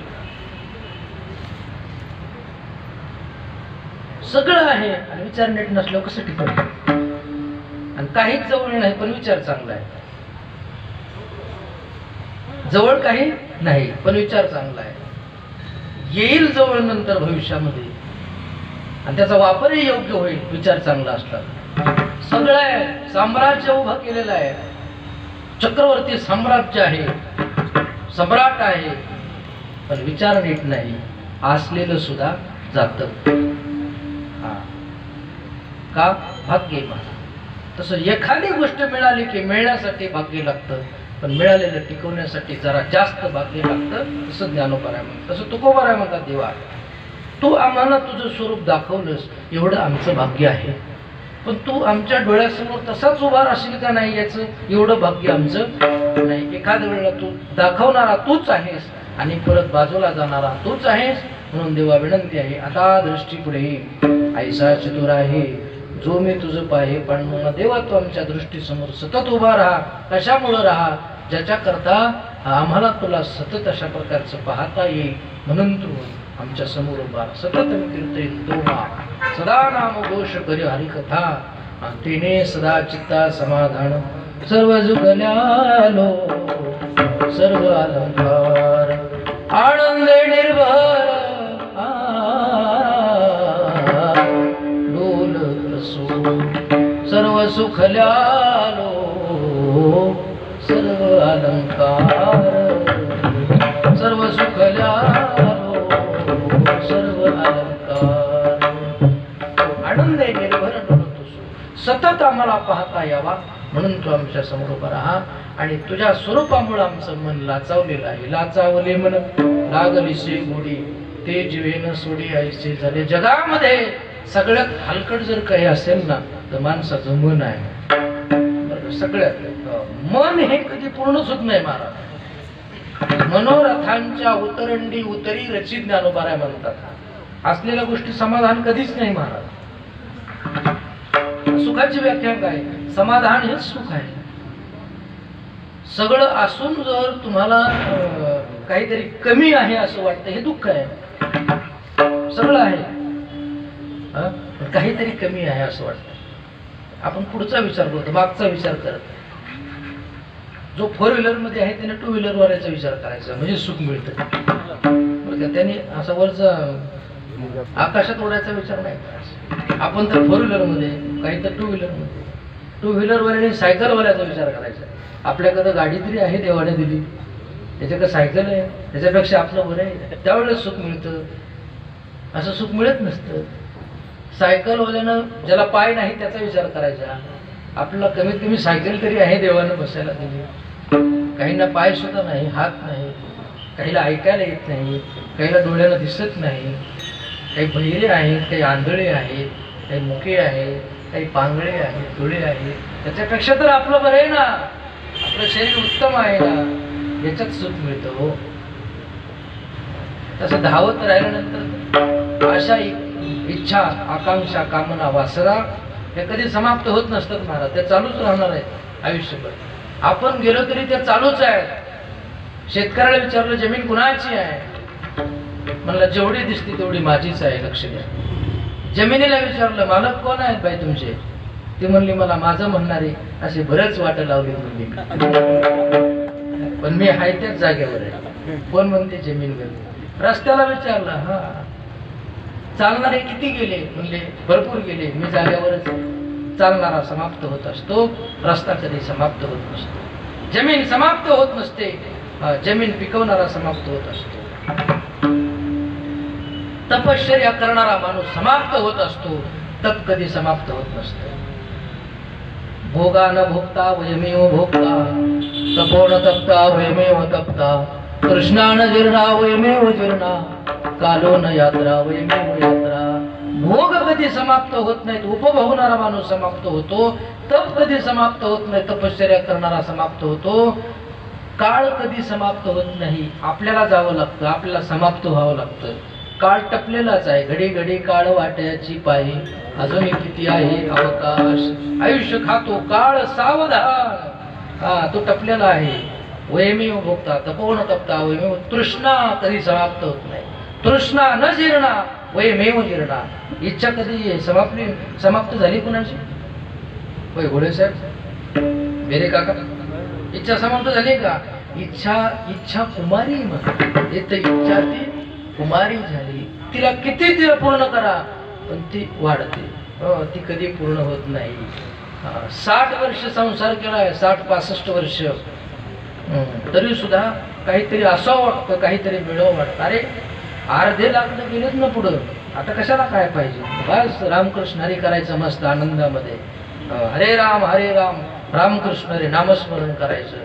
सगळं आहे आणि विचार नीट नसल्यावर कसं टिकवलं. आणि काहीच जवळ नाही पण विचार चांगला आहे. जवळ काही नाही पण विचार चांगला आहे. येईल जवळ नंतर भविष्यामध्ये आणि त्याचा वापरही योग्य होईल विचार चांगला असला. सगळं आहे, साम्राज्य उभं केलेलं आहे, चक्रवर्ती साम्राज्य आहे, सम्राट आहे, पण विचार नीट नाही, असलेलं सुद्धा जात. का भाग्य माझं. तसं एखादी गोष्ट मिळाली की मिळण्यासाठी भाग्य लागतं, पण मिळालेलं टिकवण्यासाठी जरा जास्त भाग्य लागतं. तसं ज्ञानोबा म्हणतात, तसं तुकोबा म्हणतात, देवा तू आम्हाला तुझं स्वरूप दाखवलंस एवढं आमचं भाग्य आहे, पण तू आमच्या डोळ्यासमोर तसाच उभा राहशील का नाही याचं एवढं भाग्य आमचं नाही. एखाद्या वेळेला तू दाखवणारा तूच आहेस आणि परत बाजूला जाणारा तूच आहेस. म्हणून देवा विनंती आहे, आता दृष्टी पुढे ऐसा चतुर आहे जो मी तुझं पाहे. पण देवा तू आमच्या दृष्टीसमोर सतत उभा राहा. कशामुळं राहा, ज्याच्या करता आम्हाला तुला सतत अशा प्रकारचं पाहता येईल. म्हणून तू आमच्या समोर उभा सतत मी कीर्तन तोमा सदा नाम घोष करी हरिकथा तिने सदा चित्ता समाधान. सर्व जुगल्यालो सर्व अलंकार आनंद निर्भर सर्व सुखल्यालो सर्व अलंकार सर्व सुखल्यालो सर्व अलंकार. आनंद निर्भर सतत आम्हाला पाहता यावा म्हणून तू आमच्या समोर उभा राहा. आणि तुझ्या स्वरूपामुळे आमचं मन लाचावलेलं आहे. लाचावले मन लागलीसे गोडी ते जीवेन सोडी ऐसे झाले. जगामध्ये सगळ्यात हलकट जर काही असेल ना तर माणसाचं मन आहे. सगळ्यात मन हे कधी पूर्णच होत नाही महाराज. मनोरथांच्या उतरंडी उतरी रचित ज्ञानोबा म्हणतात. असलेल्या गोष्टी समाधान कधीच नाही महाराज. सुखाची व्याख्या काय, समाधान हेच सुख आहे. सगळं असून जर तुम्हाला काहीतरी कमी आहे असं वाटतं हे दुःख आहे. सगळं आहे काहीतरी कमी आहे असं वाटतं. आपण पुढचा विचार करतो, मागचा विचार करत. जो 4 व्हीलर मध्ये आहे त्याने 2 व्हीलर वाल्याचा विचार करायचा म्हणजे सुख मिळतं. त्याने असं वरचा आकाशात उडायचा विचार नाही करायचा. आपण तर 4 व्हीलर मध्ये, काही तर 2 व्हीलर मध्ये. 2 व्हीलर वाल्याने सायकल वाल्याचा विचार करायचा. आपल्याकडे गाडी तरी आहे देवाने दिली, त्याच्याकडे सायकल आहे, त्याच्यापेक्षा आपलं बरं आहे, त्यावेळेस सुख मिळतं. असं सुख मिळत नसतं. सायकलवाल्यानं ज्याला पाय नाही त्याचा विचार करायचा. आपल्याला कमीत कमी सायकल तरी आहे देवानं बसायला दिली. काहींना पाय सुद्धा नाही, हात नाही, काहीला ऐकायला येत नाही, काहीला डोळ्याला दिसत नाही, काही बहिरे आहेत, काही आंधळे आहेत, काही मुके आहेत, काही पांगळे आहेत, डोळे आहेत. त्याच्यापेक्षा तर आपलं बरं आहे ना, आपलं शरीर उत्तम आहे ना, याच्यात सुख मिळतं. हो तसं धावत राहिल्यानंतर आशा इच्छा आकांक्षा कामना वासना हे कधी समाप्त होत नसतात महाराज. त्या चालूच राहणार आहेत आयुष्यभर. आपण गेलो तरी त्या चालूच आहेत. शेतकऱ्याला विचारलं जमीन कुणाची आहे, म्हणलं जेवढी दिसते तेवढी माझीच आहे, लक्ष द्या. जमिनीला विचारलं मालक कोण आहेत बाई तुमचे, ते म्हणले मला माझं म्हणणारे असे बरेच वाट लावली म्हणली, पण मी आहे त्याच जागेवर आहे. कोण म्हणते जमीनवर. रस्त्याला विचारलं, हा चालणारे किती गेले, म्हणले भरपूर गेले, मी जागेवरच. चालणारा समाप्त होत असतो, रस्ता कधी समाप्त होत नसतो. जमीन समाप्त होत नसते, जमीन पिकवणारा समाप्त होत असतो. तपश्चर्या करणारा माणूस समाप्त होत असतो, तप कधी समाप्त होत नसतं. भोगा न भोगता वयमेव भोगता तपोन तप्ता वयमेव तप्ता कृष्णान जीर्णा वयमेव जीर्णा कालो न यात्रा वयमेव यात्रा. भोग कधी समाप्त होत नाहीत, उपभोगणारा माणूस समाप्त होतो. तप कधी समाप्त होत नाही, तपश्चर्या करणारा समाप्त होतो. काळ कधी समाप्त होत नाही, आपल्याला जावं लागतं, आपल्याला समाप्त व्हावं लागतं. काळ टपलेलाच आहे, घडी घडी काळ वाट्याची पायी, अजून किती आहे अवकाश. आयुष्य खातो काळ सावधान, तो टपलेला आहे. वयमेव भोगता तपोन तप्ता वयमेव. तृष्णा कधी समाप्त होत नाही, तृष्णा न जीर्णा वयमेव जीर्णा. इच्छा कधी समाप्त झाली कुणाची? होय घोडे साहेब, बेरे काका, इच्छा समाप्त झाली का? इच्छा कुमारी म्हणते, इच्छा ती कुमारी झाली. तिला किती तिला पूर्ण करा पण ती वाढते, ती कधी पूर्ण होत नाही. 60 वर्ष संसार केलाय, 60-65 वर्ष, तरी सुद्धा काहीतरी असं वाटतं, काहीतरी मिळव वाटतं. अरे अर्धे लाकडं गेलेत ना पुढं, आता कशाला काय पाहिजे? बस रामकृष्ण हरी करायचं मस्त आनंदामध्ये. हरे राम रामकृष्ण हरे नामस्मरण करायचं.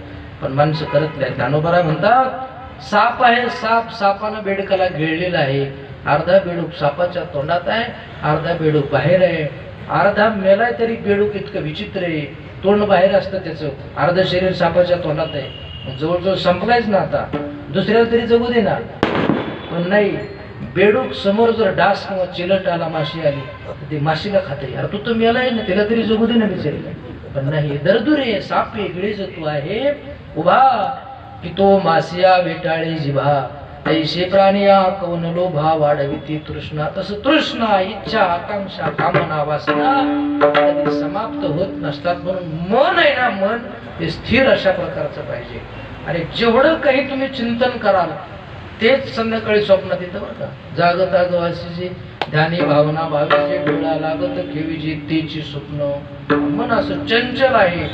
पण माणसं करत नाही. ज्ञानोबा म्हणतात साप आहे, सापानं बेडकाला गिळलेला आहे. अर्धा बेडूक सापाच्या तोंडात आहे, अर्धा बेडूक बाहेर आहे. अर्धा मेलाय तरी बेडूक इतकं विचित्र आहे, तोंड बाहेर असतं त्याचं, अर्ध शरीर सापाच्या तोंडात आहे. जवळजवळ संपलायच ना आता, दुसऱ्याला तरी जगू दे ना. पण नाही, बेडूक समोर जर डास किंवा चिलट आला, माशी आली, ते माशीला खाते. अरे तू तर मेलाय ना, त्याला तरी जगू दे ना बिचारीला. पण नाही, दरदुरे सापे गिळीजतू आहे उभा, की तो मासिया वेटाळे जिभा. तैसे प्राणिया कौन लोभा वाढविती तृष्णा. तसं तृष्णा, इच्छा, आकांक्षा, कामना, वासना कधी समाप्त होत नसतात. म्हणून मन आहे ना, मन हे स्थिर अशा प्रकारचं पाहिजे. आणि जेवढं काही तुम्ही चिंतन कराल तेच संध्याकाळी स्वप्नात येतं बरं का. जागता गवासीची ध्यानी भावना भावीचे डोळा लागत खेवीची तीची स्वप्न. मन असं चंचल आहे,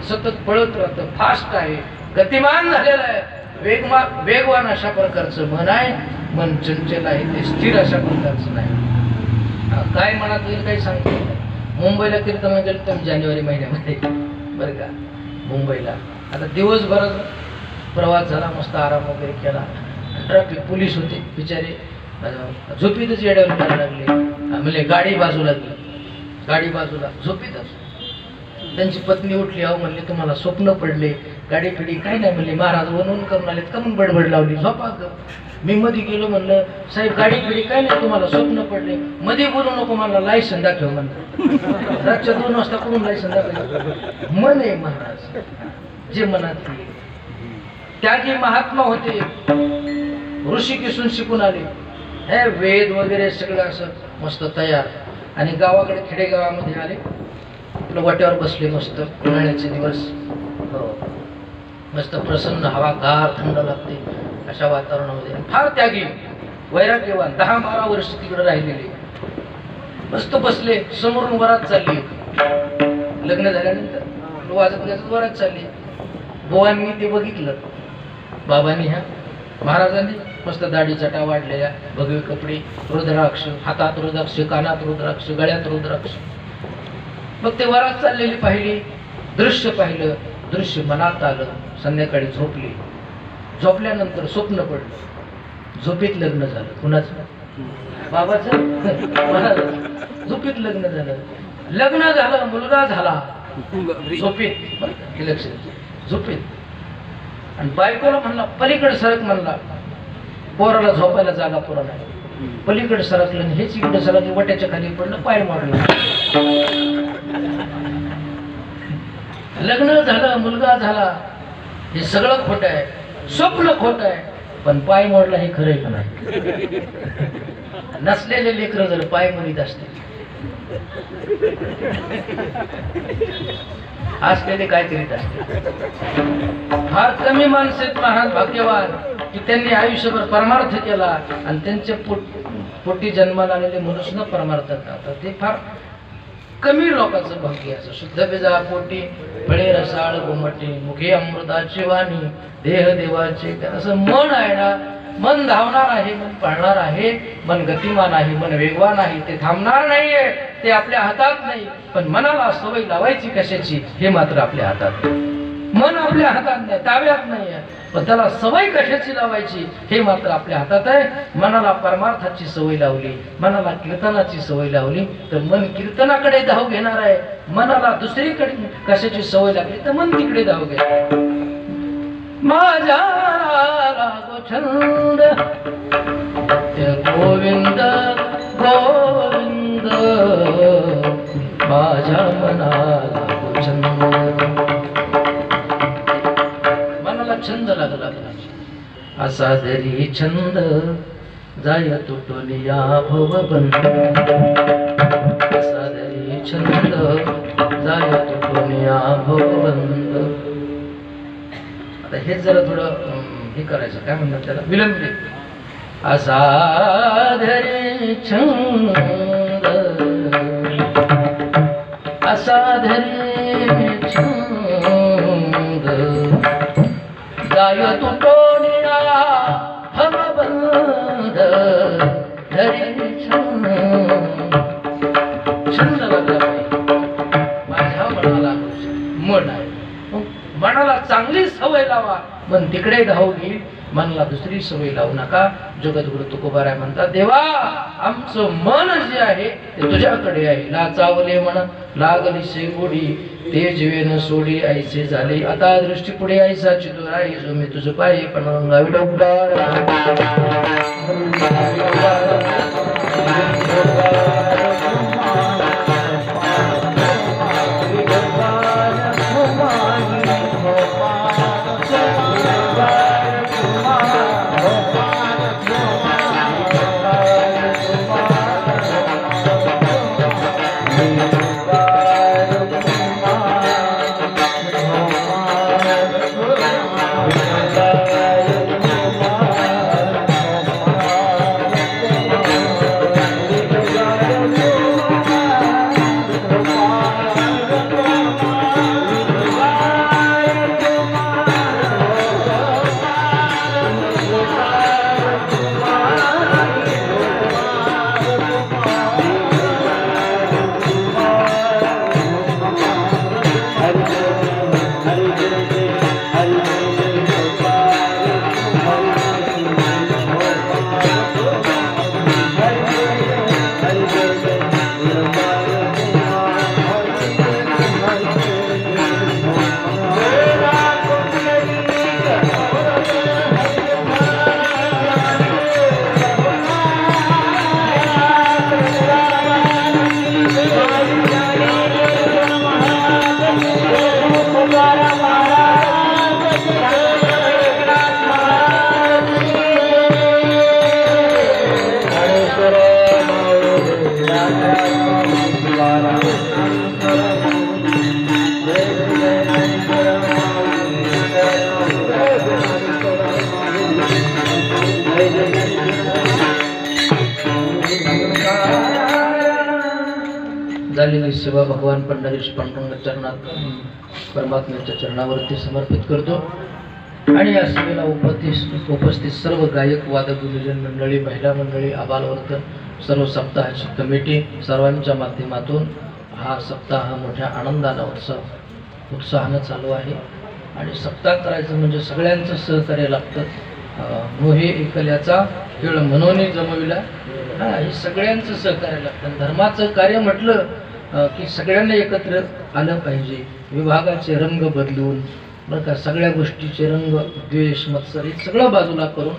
सतत पळत राहतं, फास्ट आहे, गतिमान झालेलं आहे, वेगवान अशा प्रकारचं मन आहे. मन चंचल आहे, ते स्थिर अशा प्रकारचं नाही. काय मनात येईल काही सांगतो नाही. मुंबईला कीर्तन गेलं तर जानेवारी महिन्यामध्ये बरं का, मुंबईला आता दिवसभर प्रवास झाला, मस्त आराम वगैरे केला. ट्रॅफिक पोलीस होते बिचारे, झोपीतच येड्यावर करायला लागले. म्हणजे गाडी बाजूला गेली, गाडी बाजूला झोपीतच. त्यांची पत्नी उठली, अहो म्हणले तुम्हाला स्वप्न पडले, गाडी पिढी काही नाही म्हणले, महाराज वनवून करून आलेत, कमून बडबड लावली, झोपा ग. मी मध्ये गेलो, म्हणलं साहेब गाडी पिढी काही नाही, तुम्हाला स्वप्न पडले, मध्ये बोलू नको, मला लायसन दाखव म्हणलं. रातच्या 2 वाजता कुठून लायसन दाखव? मन आहे महाराज, जे मनात. त्यागी महात्मा होते, ऋषिकेशून शिकून आले, हे वेद वगैरे सगळं असं मस्त तयार. आणि गावाकडे खेडेगावामध्ये आले, आपलं वाट्यावर बसले, मस्त उन्हाळ्याचे दिवस, मस्त प्रसन्न हवा, गार थंड लागते अशा वातावरणामध्ये. फार त्यागी, वैराग्यवान, 10-12 वर्ष तिकडे राहिलेले, मस्त बसले. समोरून वरात चालली, लग्न झाल्यानंतर वाजत वरात चालली. बोवांनी ते बघितलं, बाबांनी, ह्या महाराजांनी मस्त दाढी चटा वाढलेल्या, भगवे कपडे, रुद्राक्ष, हातात रुद्राक्ष, कानात रुद्राक्ष, गळ्यात रुद्राक्ष. मग ते वरात चाललेली पाहिली, दृश्य पाहिलं, दृश्य मनात आलं. संध्याकाळी झोपली, झोपल्यानंतर स्वप्न पडलं, झोपेत लग्न झालं. कुणाचं? बाबाचं, महाराजाचं. झोपेत लग्न झालं, लग्न झालं, मुलगा झाला, झोपेत. लक्षात, झोपेत. आणि बायकोला म्हणला पलीकडे सरक म्हणला, पोराला झोपायला जागा पुरा नाही, पलीकडे सरकलं, हेच इकडे सरकलं, वट्याच्या खाली पडलं, पाय मारला. लग्न झालं, मुलगा झाला, हे सगळं खोट आहे, स्वप्न खोट आहे, पण पाय मोडला हे खरं आहे का नाही? नसलेले लेकरं जर पाय मोडीत असते, असलेले काय करीत असते? फार कमी माणसं आहेत महान भाग्यवान की त्यांनी आयुष्यभर परमार्थ केला आणि त्यांच्या पोटी जन्माला आलेले मनुष्य परमार्थ करतात. ते फार कमी लोकांचं भाग्य असं. शुद्ध बेजा पोटी फळे रसाळ गोमटी, मुखे अमृताची वाणी, देह देवाचे. असं मन आहे ना, मन धावणार आहे, मन पळणार आहे, मन गतिमान आहे, मन वेगवान आहे. ते थांबणार नाहीये, ते आपल्या हातात नाही. पण मनाला सवय लावायची कशाची हे मात्र आपल्या हातात. मन आपल्या हातात नाही, ताब्यात नाही आहे, पण त्याला सवय कशाची लावायची हे मात्र आपल्या हातात आहे. मनाला परमार्थाची सवय लावली, मनाला कीर्तनाची सवय लावली तर मन कीर्तनाकडे धाव घेणार आहे. मनाला दुसरीकडे कशाची सवय लागली तर मन तिकडे धाव घेणार. माझ्या लागो छंद गोविंद गोविंद, माझ्या मनाला छंद, मनाला छंद लागला असा जरी छंद जाय तुटून या भवबंध, असा जरी छंद जाय तुटून या भवबंध. आता हे जरा थोडं हे करायचं, काय म्हणतात त्याला, विलंबित. असा धरी छंद, असा धरी छंद जाय तुटोनिया भवबंध, धरी छंद. छंद लागला पाहिजे माझ्या मनाला. मन आहे, मनाला चांगली सवय लावा, मन तिकडे धाव घेईल. मनाला दुसरी सवय लावू नका. जगद्गुरु तुकोबाराय म्हणतात, देवा आमचं मन जे आहे ते तुझ्याकडे आहे. लाचावले मन लागली शेगोडी, ते जीवेन सोडी ऐसे झाले. आता दृष्टी पुढे ऐसा चितुराई, जो मी तुझ पायी पण अंगावी डोंगर. झालेली सेवा भगवान पंढरीश पांडुरंग चरणात, परमात्म्याच्या चरणावरती समर्पित करतो. आणि या सेवेला उपस्थित सर्व गायक, वादक, गुरुजन मंडळी, महिला मंडळी, आबालवर्ग, सर्व सप्ताहाची कमिटी, सर्वांच्या माध्यमातून हा सप्ताह मोठ्या आनंदानं उत्साहानं चालू आहे. आणि सप्ताह करायचं म्हणजे सगळ्यांचं सहकार्य लागतं. मोहे एकल्याचा खेळ मनोनी जमविला, हे सगळ्यांचं सहकार्य लागतं. धर्माचं कार्य म्हटलं की सगळ्यांना एकत्र आलं पाहिजे. विभागाचे रंग बदलून बरं का, सगळ्या गोष्टीचे रंग, द्वेष, मत्सर सगळं बाजूला करून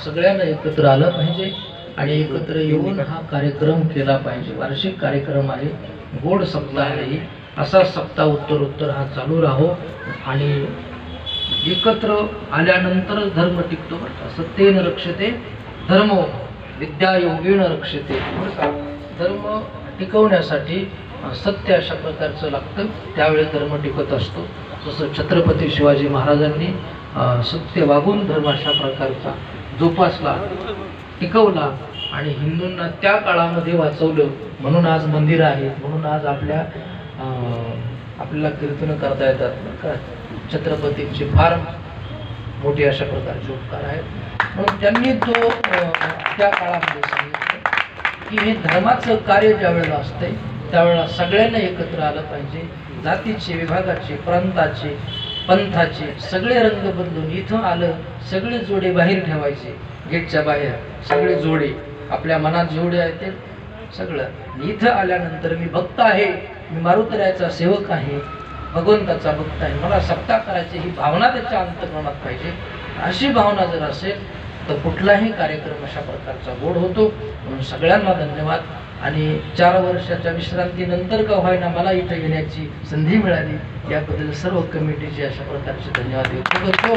सगळ्यांना एकत्र आलं पाहिजे आणि एकत्र येऊन हा कार्यक्रम केला पाहिजे. वार्षिक कार्यक्रम आहे, गोड सप्ताह आहे. असा सप्ताह उत्तरोत्तर हा चालू राहो आणि एकत्र आल्यानंतरच धर्म टिकतो. सत्येन रक्षते धर्मो विद्या योगेन रक्षते. धर्म टिकवण्यासाठी सत्य अशा प्रकारचं लागतं, त्यावेळेस धर्म टिकत असतो. जसं छत्रपती शिवाजी महाराजांनी सत्य वागून धर्म अशा प्रकारचा जोपासला, टिकवला आणि हिंदूंना त्या काळामध्ये वाचवलं. म्हणून आज मंदिर आहे, म्हणून आज आपल्याला कीर्तन करता येतात. छत्रपतींचे फार मोठे अशा प्रकारचे उपकार आहेत. म्हणून त्यांनी तो त्या काळामध्ये सांगितलं की हे धर्माचं कार्य ज्या वेळेला असते त्यावेळेला सगळ्यांना एकत्र आलं पाहिजे. जातीचे, विभागाचे, प्रांताचे पंथाचे सगळे रंग बदलून इथं आलं, सगळे जोडे बाहेर ठेवायचे, गेटच्या बाहेर सगळे जोडे आपल्या मनात जेवढे आहेत ते सगळं। इथं आल्यानंतर मी भक्त आहे, मी मारुतीरायाचा सेवक आहे, भगवंताचा भक्त आहे, मला सत्ता करायची ही भावना त्याच्या अंतःकरणात पाहिजे। अशी भावना जर असेल तर कुठलाही कार्यक्रम अशा प्रकारचा गोड होतो। म्हणून सगळ्यांना धन्यवाद। आणि 4 वर्षाच्या विश्रांतीनंतर का होईना मला इथं येण्याची संधी मिळाली, याबद्दल सर्व कमिटीचे अशा प्रकारचे धन्यवाद व्यक्त करतो।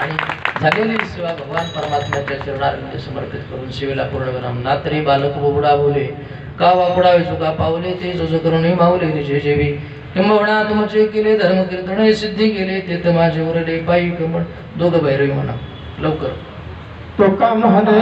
आणि झालेली सेवा भगवान परमात्म्याच्या चरणारविंद समर्पित करून सेवेला पूर्ण विराम। नात्री बालक बोबडा बोले का वापडावे चुका पावले, ते जो करून मावले निजे जेवी, किंबहुना तुमचे केले धर्म कीर्तन सिद्धी केले, ते तर माझे उरले पायी कमळ। दोघं भैरवी म्हणा लवकर। तो का म्हणे